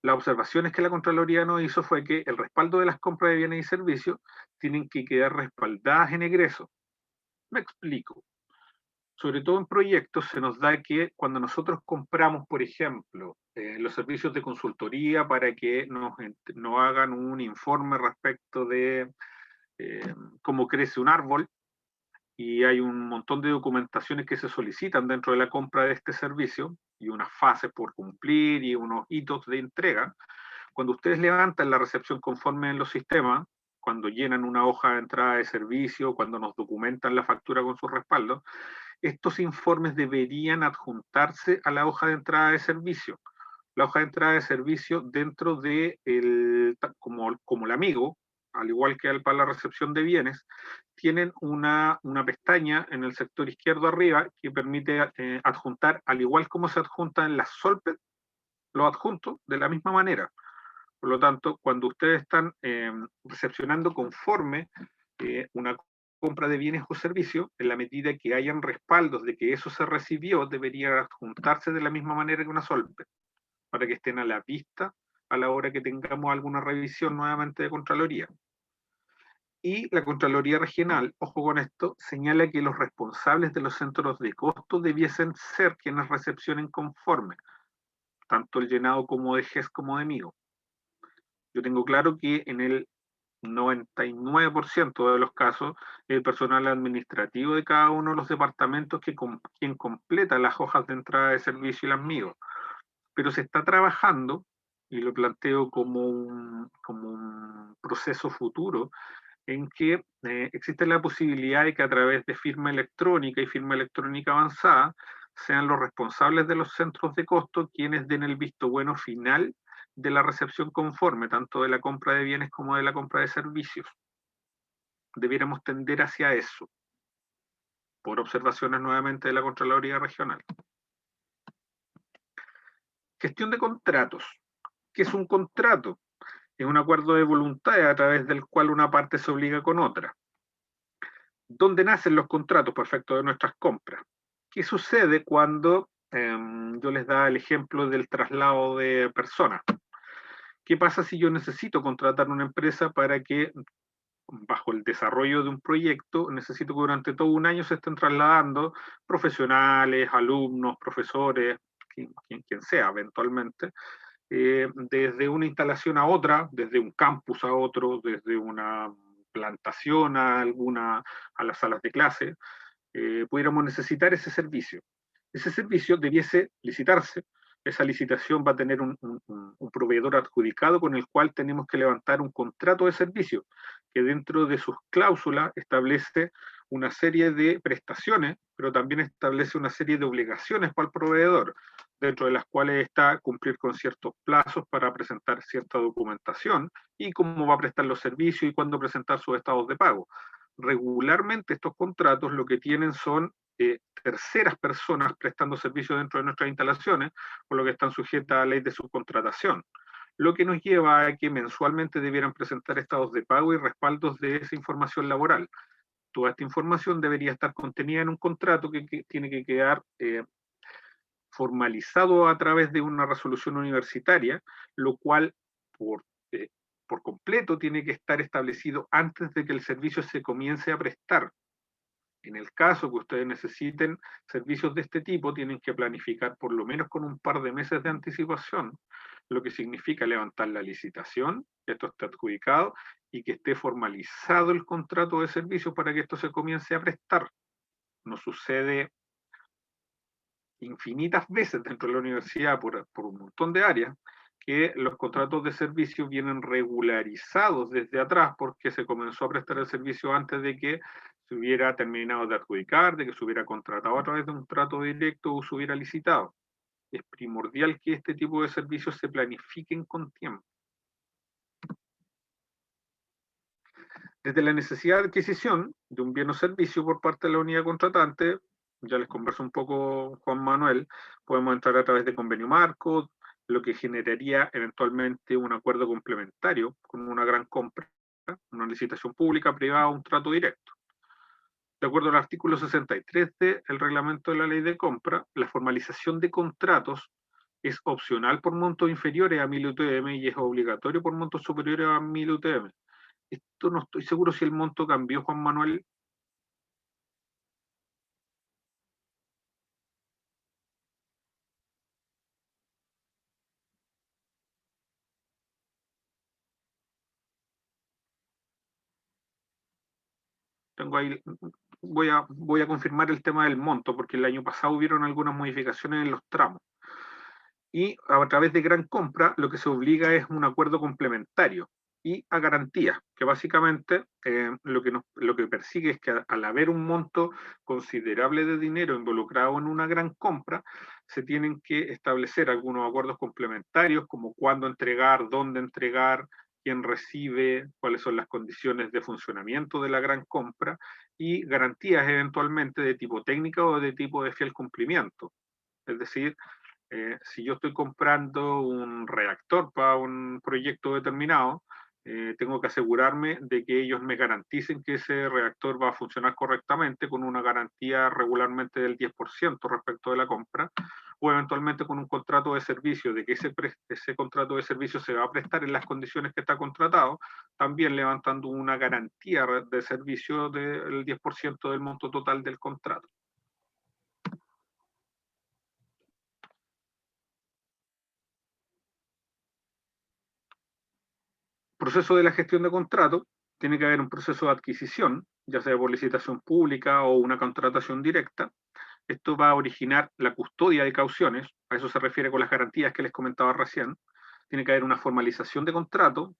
Las observaciones que la Contraloría nos hizo fue que el respaldo de las compras de bienes y servicios tienen que quedar respaldadas en egreso. Me explico. Sobre todo en proyectos se nos da que cuando nosotros compramos, por ejemplo, los servicios de consultoría para que nos hagan un informe respecto de cómo crece un árbol, y hay un montón de documentaciones que se solicitan dentro de la compra de este servicio y unas fases por cumplir y unos hitos de entrega. Cuando ustedes levantan la recepción conforme en los sistemas, cuando llenan una hoja de entrada de servicio, cuando nos documentan la factura con su respaldo, estos informes deberían adjuntarse a la hoja de entrada de servicio. La hoja de entrada de servicio dentro de como el amigo, al igual que para la recepción de bienes, tienen una pestaña en el sector izquierdo arriba que permite adjuntar, al igual como se adjunta en la Solpet, los adjuntos de la misma manera. Por lo tanto, cuando ustedes están recepcionando conforme una compra de bienes o servicios, en la medida que hayan respaldos de que eso se recibió, debería adjuntarse de la misma manera que una Solpet, para que estén a la vista a la hora que tengamos alguna revisión nuevamente de Contraloría. Y la Contraloría Regional, ojo con esto, señala que los responsables de los centros de costo debiesen ser quienes recepcionen conforme, tanto el llenado como de GES como de MIGO. Yo tengo claro que en el 99% de los casos, el personal administrativo de cada uno de los departamentos quien completa las hojas de entrada de servicio y las MIGO. Pero se está trabajando, y lo planteo como un proceso futuro, en que existe la posibilidad de que a través de firma electrónica y firma electrónica avanzada sean los responsables de los centros de costo quienes den el visto bueno final de la recepción conforme, tanto de la compra de bienes como de la compra de servicios. Debiéramos tender hacia eso, por observaciones nuevamente de la Contraloría Regional. Gestión de contratos. ¿Qué es un contrato? Es un acuerdo de voluntad a través del cual una parte se obliga con otra. ¿Dónde nacen los contratos por efecto de nuestras compras? ¿Qué sucede cuando yo les daba el ejemplo del traslado de personas? ¿Qué pasa si yo necesito contratar una empresa para que, bajo el desarrollo de un proyecto, necesito que durante todo un año se estén trasladando profesionales, alumnos, profesores, quien sea eventualmente, desde una instalación a otra, desde un campus a otro, desde una plantación a las salas de clase, pudiéramos necesitar ese servicio. Ese servicio debiese licitarse. Esa licitación va a tener un proveedor adjudicado con el cual tenemos que levantar un contrato de servicio que dentro de sus cláusulas establece una serie de prestaciones, pero también establece una serie de obligaciones para el proveedor, dentro de las cuales está cumplir con ciertos plazos para presentar cierta documentación y cómo va a prestar los servicios y cuándo presentar sus estados de pago. Regularmente estos contratos lo que tienen son terceras personas prestando servicios dentro de nuestras instalaciones, por lo que están sujetas a la ley de subcontratación, lo que nos lleva a que mensualmente debieran presentar estados de pago y respaldos de esa información laboral. Toda esta información debería estar contenida en un contrato que tiene que quedar formalizado a través de una resolución universitaria, lo cual por completo tiene que estar establecido antes de que el servicio se comience a prestar. En el caso que ustedes necesiten servicios de este tipo, tienen que planificar por lo menos con un par de meses de anticipación, lo que significa levantar la licitación, que esto esté adjudicado y que esté formalizado el contrato de servicio para que esto se comience a prestar. Nos sucede infinitas veces dentro de la universidad por un montón de áreas que los contratos de servicio vienen regularizados desde atrás porque se comenzó a prestar el servicio antes de que se hubiera terminado de adjudicar, de que se hubiera contratado a través de un trato directo o se hubiera licitado. Es primordial que este tipo de servicios se planifiquen con tiempo. Desde la necesidad de adquisición de un bien o servicio por parte de la unidad contratante, ya les converso un poco Juan Manuel, podemos entrar a través de convenio marco, lo que generaría eventualmente un acuerdo complementario con una gran compra, una licitación pública, privada, un trato directo. De acuerdo al artículo 63 del reglamento de la ley de compra, la formalización de contratos es opcional por montos inferiores a 1000 UTM y es obligatorio por montos superiores a 1000 UTM. Esto no estoy seguro si el monto cambió, Juan Manuel. tengo ahí, voy a confirmar el tema del monto, porque el año pasado hubieron algunas modificaciones en los tramos. Y a través de gran compra lo que se obliga es un acuerdo complementario y a garantías, que básicamente lo que persigue es que al haber un monto considerable de dinero involucrado en una gran compra, se tienen que establecer algunos acuerdos complementarios, como cuándo entregar, dónde entregar, quién recibe, cuáles son las condiciones de funcionamiento de la gran compra, y garantías eventualmente de tipo técnica o de tipo de fiel cumplimiento. Es decir, si yo estoy comprando un reactor para un proyecto determinado, tengo que asegurarme de que ellos me garanticen que ese reactor va a funcionar correctamente con una garantía regularmente del 10% respecto de la compra, o eventualmente con un contrato de servicio, de que ese contrato de servicio se va a prestar en las condiciones que está contratado, también levantando una garantía de servicio del 10% del monto total del contrato. Proceso de la gestión de contrato, tiene que haber un proceso de adquisición, ya sea por licitación pública o una contratación directa. Esto va a originar la custodia de cauciones, a eso se refiere con las garantías que les comentaba recién. Tiene que haber una formalización de contrato.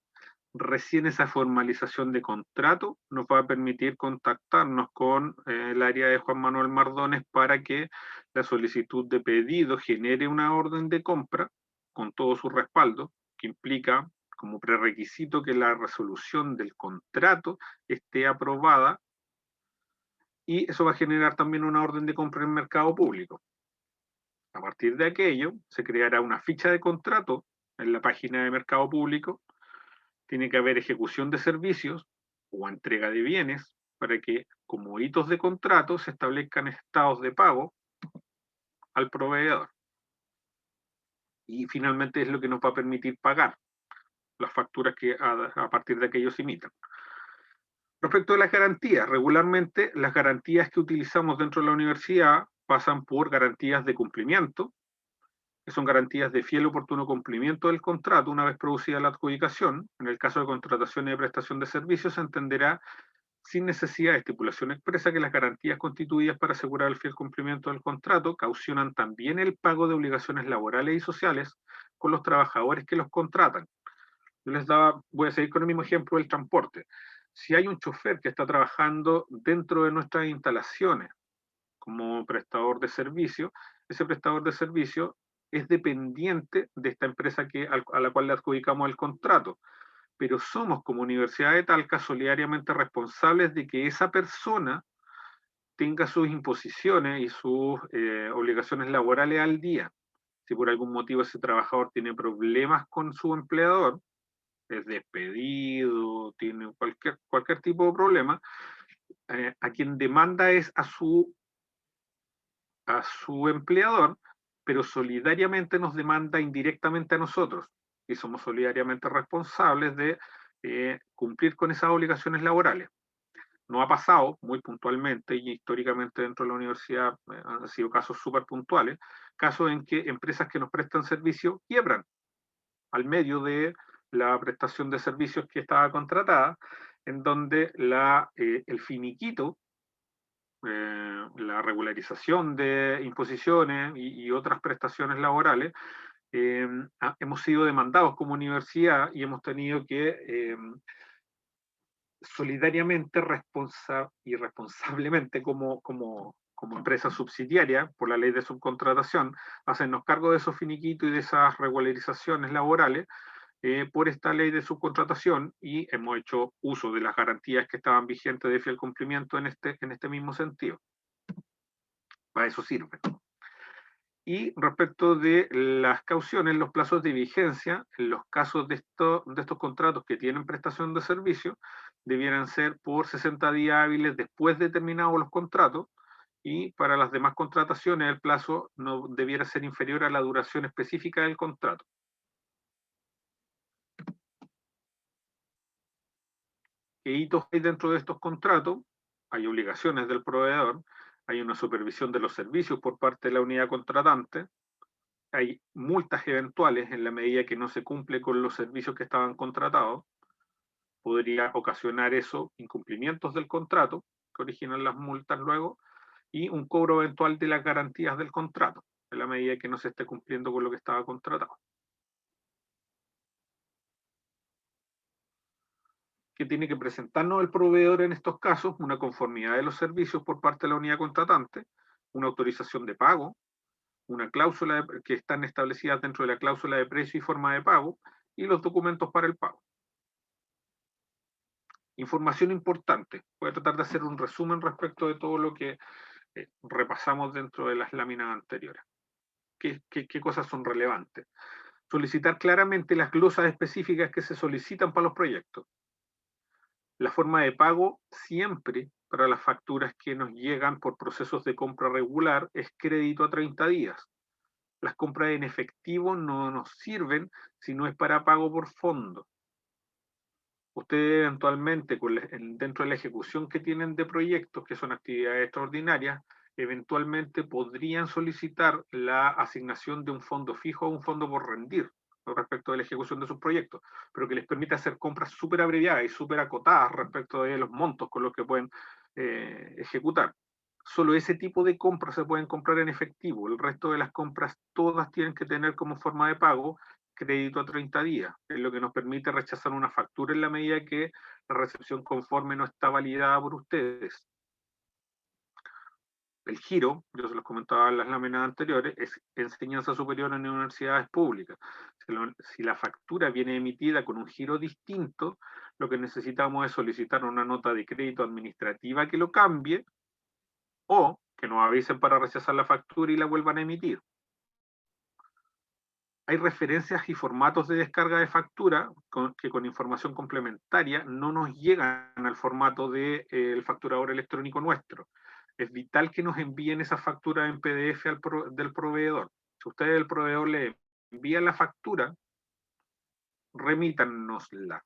Recién esa formalización de contrato nos va a permitir contactarnos con el área de Juan Manuel Mardones para que la solicitud de pedido genere una orden de compra con todo su respaldo, que implica como prerequisito que la resolución del contrato esté aprobada, y eso va a generar también una orden de compra en el mercado público. A partir de aquello, se creará una ficha de contrato en la página de mercado público. Tiene que haber ejecución de servicios o entrega de bienes para que, como hitos de contrato, se establezcan estados de pago al proveedor. Y finalmente es lo que nos va a permitir pagar las facturas que a partir de aquello se emitan. Respecto a las garantías, regularmente las garantías que utilizamos dentro de la universidad pasan por garantías de cumplimiento, que son garantías de fiel y oportuno cumplimiento del contrato una vez producida la adjudicación. En el caso de contratación y de prestación de servicios, se entenderá sin necesidad de estipulación expresa que las garantías constituidas para asegurar el fiel cumplimiento del contrato caucionan también el pago de obligaciones laborales y sociales con los trabajadores que los contratan. Yo les voy a seguir con el mismo ejemplo del transporte. Si hay un chofer que está trabajando dentro de nuestras instalaciones como prestador de servicio, ese prestador de servicio es dependiente de esta empresa a la cual le adjudicamos el contrato, pero somos como Universidad de Talca solidariamente responsables de que esa persona tenga sus imposiciones y sus obligaciones laborales al día. Si por algún motivo ese trabajador tiene problemas con su empleador, es despedido, tiene cualquier tipo de problema, a quien demanda es a su empleador, pero solidariamente nos demanda indirectamente a nosotros, y somos solidariamente responsables de cumplir con esas obligaciones laborales. No ha pasado muy puntualmente y históricamente dentro de la universidad han sido casos súper puntuales, casos en que empresas que nos prestan servicio quiebran al medio de la prestación de servicios que estaba contratada, en donde el finiquito, la regularización de imposiciones y otras prestaciones laborales, hemos sido demandados como universidad y hemos tenido que solidariamente y responsablemente como empresa subsidiaria por la ley de subcontratación, hacernos cargo de esos finiquitos y de esas regularizaciones laborales por esta ley de subcontratación, y hemos hecho uso de las garantías que estaban vigentes de fiel cumplimiento en este mismo sentido. Para eso sirve. Y respecto de las cauciones, los plazos de vigencia, en los casos de estos contratos que tienen prestación de servicio, debieran ser por 60 días hábiles después de terminados los contratos, y para las demás contrataciones el plazo no debiera ser inferior a la duración específica del contrato. ¿Qué hitos hay dentro de estos contratos? Hay obligaciones del proveedor, hay una supervisión de los servicios por parte de la unidad contratante, hay multas eventuales en la medida que no se cumple con los servicios que estaban contratados. Podría ocasionar eso incumplimientos del contrato, que originan las multas luego, y un cobro eventual de las garantías del contrato, en la medida que no se esté cumpliendo con lo que estaba contratado. ¿Qué tiene que presentarnos el proveedor en estos casos? Una conformidad de los servicios por parte de la unidad contratante, una autorización de pago, una cláusula que están establecidas dentro de la cláusula de precio y forma de pago, y los documentos para el pago. Información importante. Voy a tratar de hacer un resumen respecto de todo lo que repasamos dentro de las láminas anteriores. ¿Qué cosas son relevantes? Solicitar claramente las glosas específicas que se solicitan para los proyectos. La forma de pago siempre para las facturas que nos llegan por procesos de compra regular es crédito a 30 días. Las compras en efectivo no nos sirven si no es para pago por fondo. Ustedes eventualmente, dentro de la ejecución que tienen de proyectos, que son actividades extraordinarias, eventualmente podrían solicitar la asignación de un fondo fijo o un fondo por rendir respecto de la ejecución de sus proyectos, pero que les permite hacer compras súper abreviadas y súper acotadas respecto de los montos con los que pueden ejecutar. Solo ese tipo de compras se pueden comprar en efectivo. El resto de las compras todas tienen que tener como forma de pago crédito a 30 días, es lo que nos permite rechazar una factura en la medida que la recepción conforme no está validada por ustedes. El giro, yo se los comentaba en las láminas anteriores, es enseñanza superior en universidades públicas. Si la factura viene emitida con un giro distinto, lo que necesitamos es solicitar una nota de crédito administrativa que lo cambie, o que nos avisen para rechazar la factura y la vuelvan a emitir. Hay referencias y formatos de descarga de factura que con información complementaria no nos llegan al formato del facturador electrónico nuestro. Es vital que nos envíen esa factura en PDF del proveedor. Si ustedes el proveedor le envían la factura, remítanosla.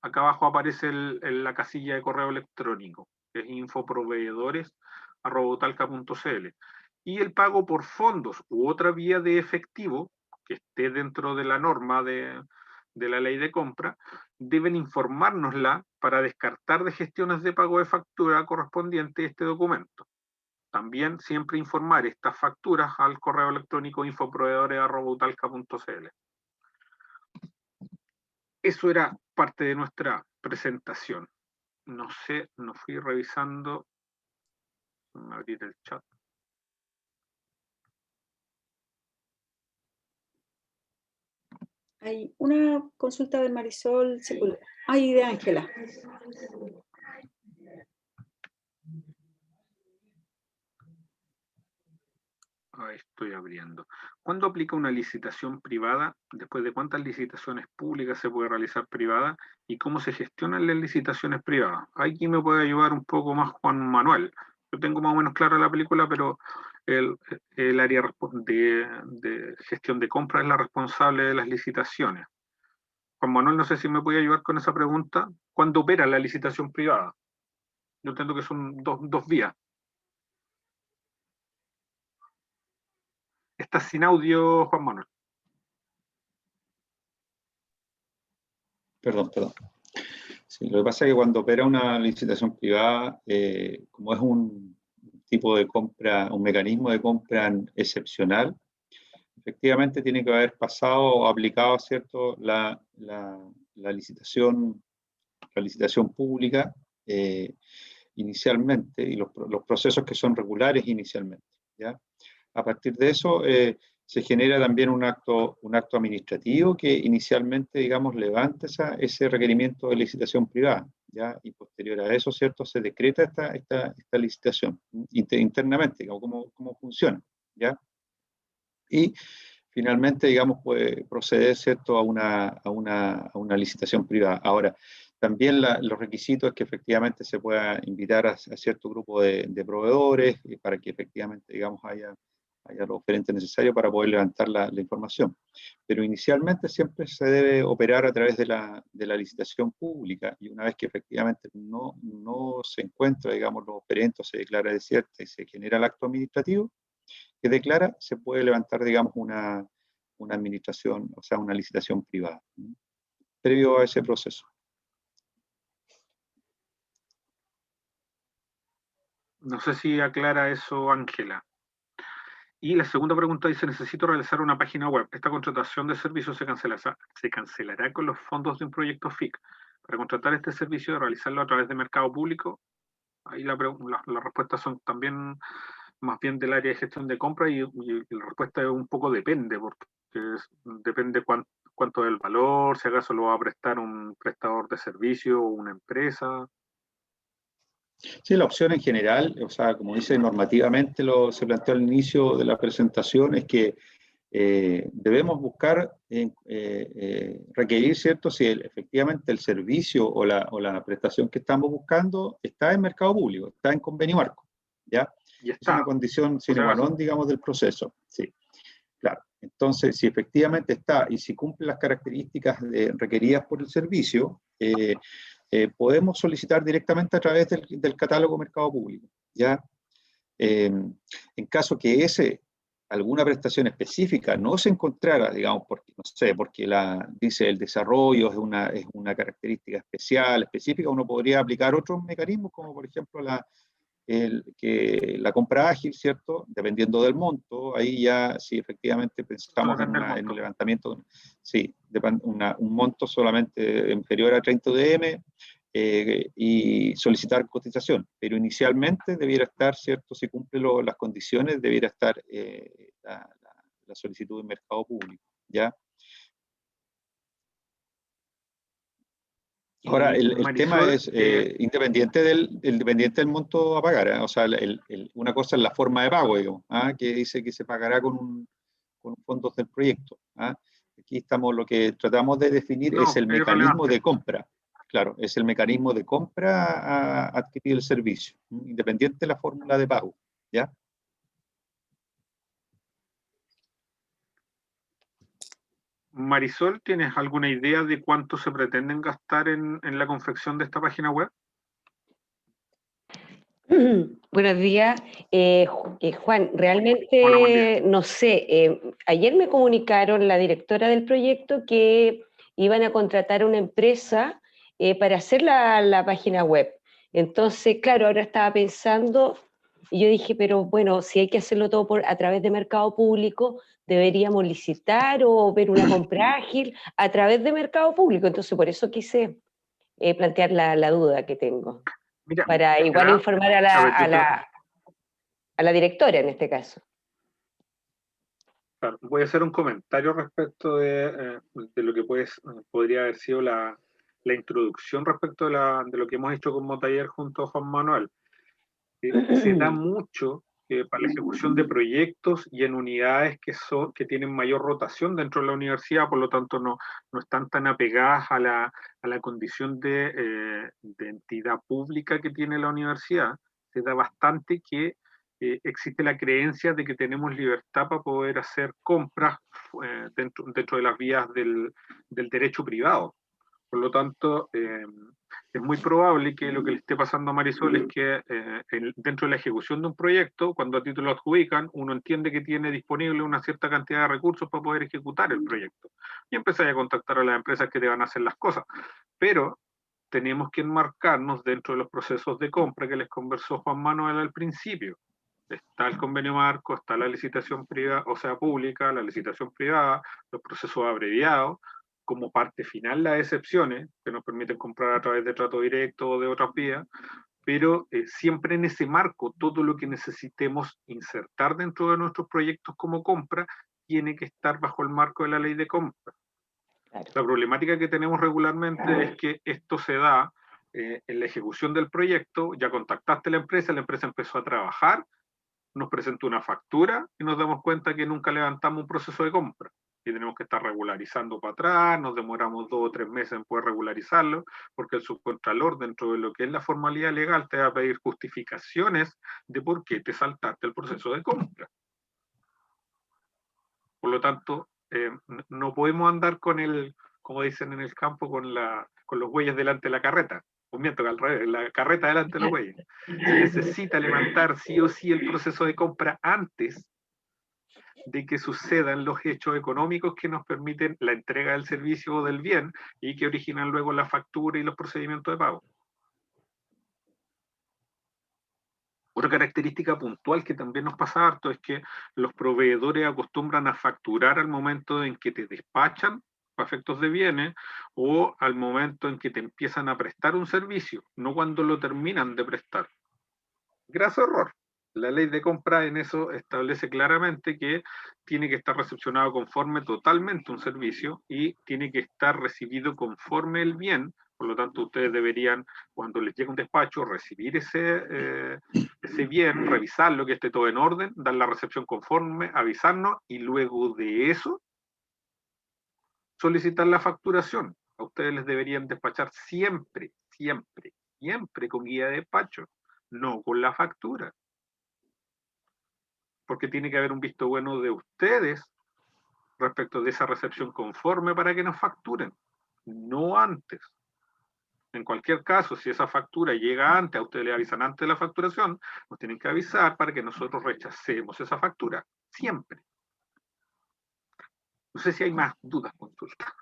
Acá abajo aparece la casilla de correo electrónico, que es infoproveedores@utalca.cl. Y el pago por fondos u otra vía de efectivo que esté dentro de la norma de la ley de compra, deben informárnosla para descartar de gestiones de pago de factura correspondiente a este documento. También siempre informar estas facturas al correo electrónico infoproveedores@utalca.cl. Eso era parte de nuestra presentación. No sé, no fui revisando. Voy a abrir el chat. Hay una consulta de Marisol Sepúlveda. Hay de Ángela. Ahí estoy abriendo. ¿Cuándo aplica una licitación privada? ¿Después de cuántas licitaciones públicas se puede realizar privada? ¿Y cómo se gestionan las licitaciones privadas? Aquí me puede ayudar un poco más Juan Manuel. Yo tengo más o menos clara la película, pero el área de gestión de compra es la responsable de las licitaciones. Juan Manuel, no sé si me puede ayudar con esa pregunta. ¿Cuándo opera la licitación privada? Yo entiendo que son dos vías. Estás sin audio, Juan Manuel. Perdón. Sí, lo que pasa es que cuando opera una licitación privada, como es un tipo de compra, un mecanismo de compra excepcional, efectivamente tiene que haber pasado o aplicado, ¿cierto?, la licitación pública inicialmente, y los procesos que son regulares inicialmente, ¿ya? A partir de eso se genera también un acto administrativo que inicialmente, digamos, levanta ese requerimiento de licitación privada, ¿ya? Y posterior a eso, ¿cierto?, se decreta esta licitación internamente, cómo funciona, ¿ya? Y finalmente, digamos, puede proceder, ¿cierto?, a una licitación privada. Ahora, también los requisitos es que efectivamente se pueda invitar a cierto grupo de proveedores para que efectivamente, digamos, haya los oferentes necesarios para poder levantar la información. Pero inicialmente siempre se debe operar a través de la licitación pública, y una vez que efectivamente no se encuentra, digamos, los oferentes, se declara desierta y se genera el acto administrativo que declara, se puede levantar, digamos, una administración, o sea, una licitación privada, previo a ese proceso. No sé si aclara eso, Ángela. Y la segunda pregunta dice, necesito realizar una página web. ¿Esta contratación de servicios se cancelará con los fondos de un proyecto FIC? Para contratar este servicio, realizarlo a través de mercado público. Ahí las respuestas son también más bien del área de gestión de compra y la respuesta es un poco depende, porque depende cuánto es el valor, si acaso lo va a prestar un prestador de servicio o una empresa. Sí, la opción en general, o sea, como dice normativamente, se planteó al inicio de la presentación, es que debemos buscar requerir, ¿cierto? Si efectivamente el servicio o la prestación que estamos buscando está en mercado público, está en convenio marco, ¿ya? Y Es una condición sine qua non, digamos, del proceso, sí, claro. Entonces, si efectivamente está y si cumple las características requeridas por el servicio, podemos solicitar directamente a través del catálogo mercado público, ¿ya? En caso que alguna prestación específica no se encontrara, digamos, porque, no sé, porque dice el desarrollo es una característica especial, específica, uno podría aplicar otros mecanismos, como por ejemplo la compra ágil, ¿cierto? Dependiendo del monto, ahí ya, si efectivamente pensamos en un levantamiento, sí, un monto solamente inferior a 30 UDM, y solicitar cotización, pero inicialmente debiera estar, ¿cierto? Si cumple las condiciones, debiera estar la solicitud en mercado público, ¿ya? Ahora, el tema es independiente del monto a pagar, ¿eh? O sea, una cosa es la forma de pago, digamos, ¿ah? Que dice que se pagará con fondos del proyecto, ¿ah? Aquí lo que tratamos de definir es el mecanismo de compra. Claro, es el mecanismo de compra a adquirir el servicio, independiente de la fórmula de pago, ¿ya? Marisol, ¿tienes alguna idea de cuánto se pretenden gastar en la confección de esta página web? Buenos días. Juan, realmente Hola, no sé. Ayer me comunicaron la directora del proyecto que iban a contratar una empresa para hacer la página web. Entonces, claro, ahora estaba pensando, y yo dije, pero bueno, si hay que hacerlo todo a través de mercado público, deberíamos licitar o ver una compra ágil a través de mercado público. Entonces, por eso quise plantear la duda que tengo. Mira, Para igual informar a la directora en este caso. Claro, voy a hacer un comentario respecto de lo que podría haber sido la introducción respecto de lo que hemos hecho como taller junto a Juan Manuel. Se da mucho para la ejecución de proyectos y en unidades que tienen mayor rotación dentro de la universidad, por lo tanto no están tan apegadas a la condición de entidad pública que tiene la universidad. Se da bastante que existe la creencia de que tenemos libertad para poder hacer compras dentro de las vías del derecho privado. Por lo tanto, es muy probable que lo que le esté pasando a Marisol es que dentro de la ejecución de un proyecto, cuando a ti te lo adjudican, uno entiende que tiene disponible una cierta cantidad de recursos para poder ejecutar el proyecto. Y empezás a contactar a las empresas que te van a hacer las cosas. Pero tenemos que enmarcarnos dentro de los procesos de compra que les conversó Juan Manuel al principio. Está el convenio marco, está la licitación privada, o sea, pública, la licitación privada, los procesos abreviados, como parte final las excepciones, que nos permiten comprar a través de trato directo o de otras vías, pero siempre en ese marco, todo lo que necesitemos insertar dentro de nuestros proyectos como compra, tiene que estar bajo el marco de la ley de compra. Claro. La problemática que tenemos regularmente es que esto se da en la ejecución del proyecto, ya contactaste a la empresa empezó a trabajar, nos presentó una factura y nos damos cuenta que nunca levantamos un proceso de compra. Y tenemos que estar regularizando para atrás, nos demoramos 2 o 3 meses en poder regularizarlo, porque el subcontralor, dentro de lo que es la formalidad legal, te va a pedir justificaciones de por qué te saltaste el proceso de compra. Por lo tanto, no podemos andar como dicen en el campo, con los bueyes delante de la carreta. Pues miento, al revés, la carreta delante de los bueyes. Se necesita levantar sí o sí el proceso de compra antes de que sucedan los hechos económicos que nos permiten la entrega del servicio o del bien y que originan luego la factura y los procedimientos de pago. Otra característica puntual que también nos pasa harto es que los proveedores acostumbran a facturar al momento en que te despachan a efectos de bienes o al momento en que te empiezan a prestar un servicio, no cuando lo terminan de prestar. Graso error. La ley de compra en eso establece claramente que tiene que estar recepcionado conforme totalmente un servicio y tiene que estar recibido conforme el bien. Por lo tanto, ustedes deberían, cuando les llegue un despacho, recibir ese bien, revisarlo, que esté todo en orden, dar la recepción conforme, avisarnos y luego de eso solicitar la facturación. A ustedes les deberían despachar siempre, siempre, siempre con guía de despacho, no con la factura. Porque tiene que haber un visto bueno de ustedes respecto de esa recepción conforme para que nos facturen, no antes. En cualquier caso, si esa factura llega antes, a ustedes le avisan antes de la facturación, nos tienen que avisar para que nosotros rechacemos esa factura, siempre. No sé si hay más dudas, consultas.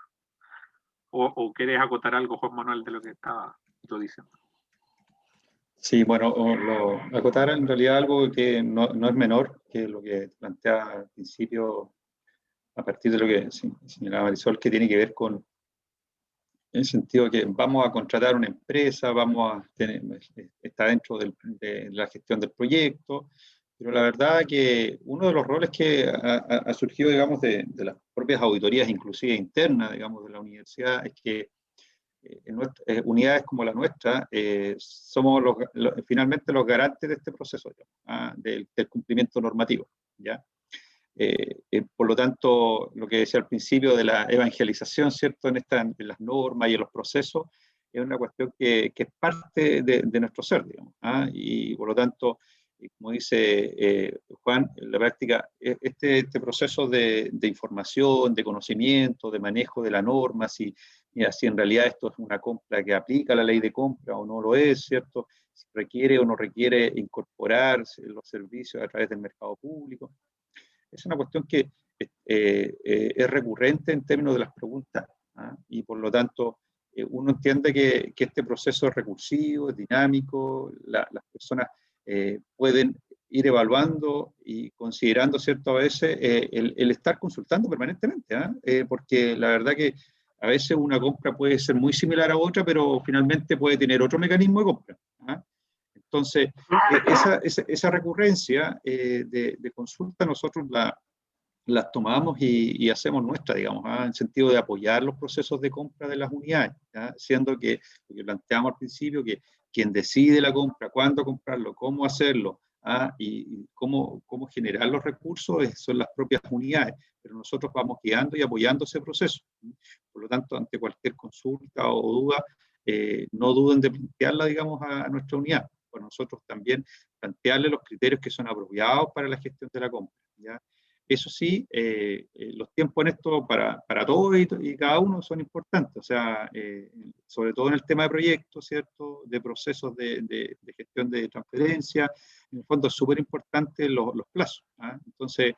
¿O querés acotar algo, Juan Manuel, de lo que estaba yo diciendo? Sí, bueno, acotar en realidad algo que no es menor que lo que planteaba al principio, a partir de lo que señalaba Marisol, que tiene que ver con, en el sentido que vamos a contratar una empresa, está dentro de la gestión del proyecto, pero la verdad que uno de los roles que ha surgido, digamos, de las propias auditorías, inclusive internas, digamos, de la universidad, es que unidades como la nuestra somos finalmente los garantes de este proceso, del cumplimiento normativo, ¿ya? Por lo tanto, lo que decía al principio de la evangelización, ¿cierto?, en las normas y en los procesos, es una cuestión que es parte de nuestro ser, digamos, y por lo tanto, como dice Juan, en la práctica, este proceso de información, de conocimiento, de manejo de la norma, si en realidad esto es una compra que aplica la ley de compra o no lo es, ¿cierto?, si requiere o no requiere incorporar los servicios a través del mercado público. Es una cuestión que es recurrente en términos de las preguntas, y por lo tanto uno entiende que este proceso es recursivo, es dinámico, las personas pueden ir evaluando y considerando, ¿cierto?, a veces el estar consultando permanentemente, porque la verdad que a veces una compra puede ser muy similar a otra, pero finalmente puede tener otro mecanismo de compra. Entonces, esa recurrencia de consulta nosotros la tomamos y hacemos nuestra, digamos, en el sentido de apoyar los procesos de compra de las unidades, siendo que lo que planteamos al principio, que quien decide la compra, cuándo comprarlo, cómo hacerlo, y cómo generar los recursos son las propias unidades, pero nosotros vamos guiando y apoyando ese proceso. Por lo tanto, ante cualquier consulta o duda, no duden de plantearla, digamos, a nuestra unidad. Por nosotros también plantearle los criterios que son apropiados para la gestión de la compra, ¿ya? Eso sí, los tiempos en esto para todos y cada uno son importantes, o sea, sobre todo en el tema de proyectos, ¿cierto?, de procesos de gestión de transferencia, en el fondo es súper importante los plazos, Entonces,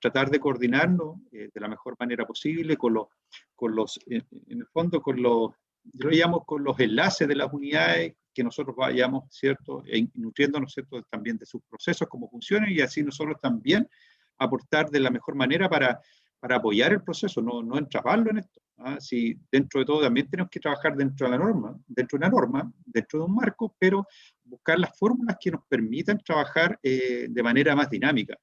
tratar de coordinarnos de la mejor manera posible en el fondo, yo lo llamo con los enlaces de las unidades, que nosotros vayamos, ¿cierto?, nutriéndonos, ¿cierto?, también de sus procesos, cómo funcionan, y así nosotros también aportar de la mejor manera para apoyar el proceso, no entraparlo en esto. Si dentro de todo también tenemos que trabajar dentro de una norma, dentro de un marco, pero buscar las fórmulas que nos permitan trabajar de manera más dinámica,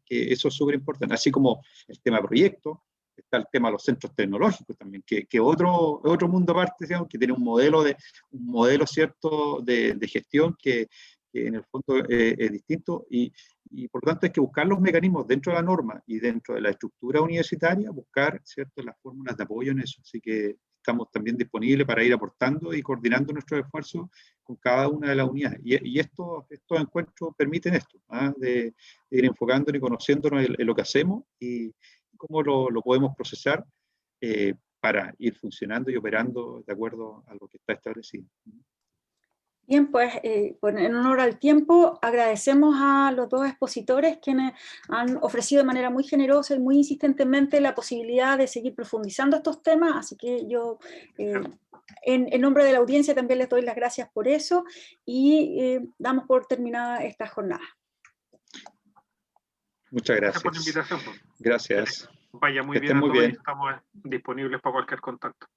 que eso es súper importante, así como el tema de proyectos. Está el tema de los centros tecnológicos también, que otro mundo aparte, digamos, que tiene un modelo cierto de gestión que en el fondo es distinto, y por lo tanto hay que buscar los mecanismos dentro de la norma y dentro de la estructura universitaria, buscar, ¿cierto?, las fórmulas de apoyo en eso. Así que estamos también disponibles para ir aportando y coordinando nuestros esfuerzos con cada una de las unidades. Y estos encuentros permiten esto, de ir enfocándonos y conociéndonos en lo que hacemos y cómo lo podemos procesar para ir funcionando y operando de acuerdo a lo que está establecido. Bien, pues en honor al tiempo, agradecemos a los dos expositores quienes han ofrecido de manera muy generosa y muy insistentemente la posibilidad de seguir profundizando estos temas, así que yo en nombre de la audiencia también les doy las gracias por eso y damos por terminada esta jornada. Muchas Gracias gracias. por la invitación. Gracias. Vaya muy Que bien estén a muy todos y bien. estamos disponibles para cualquier contacto.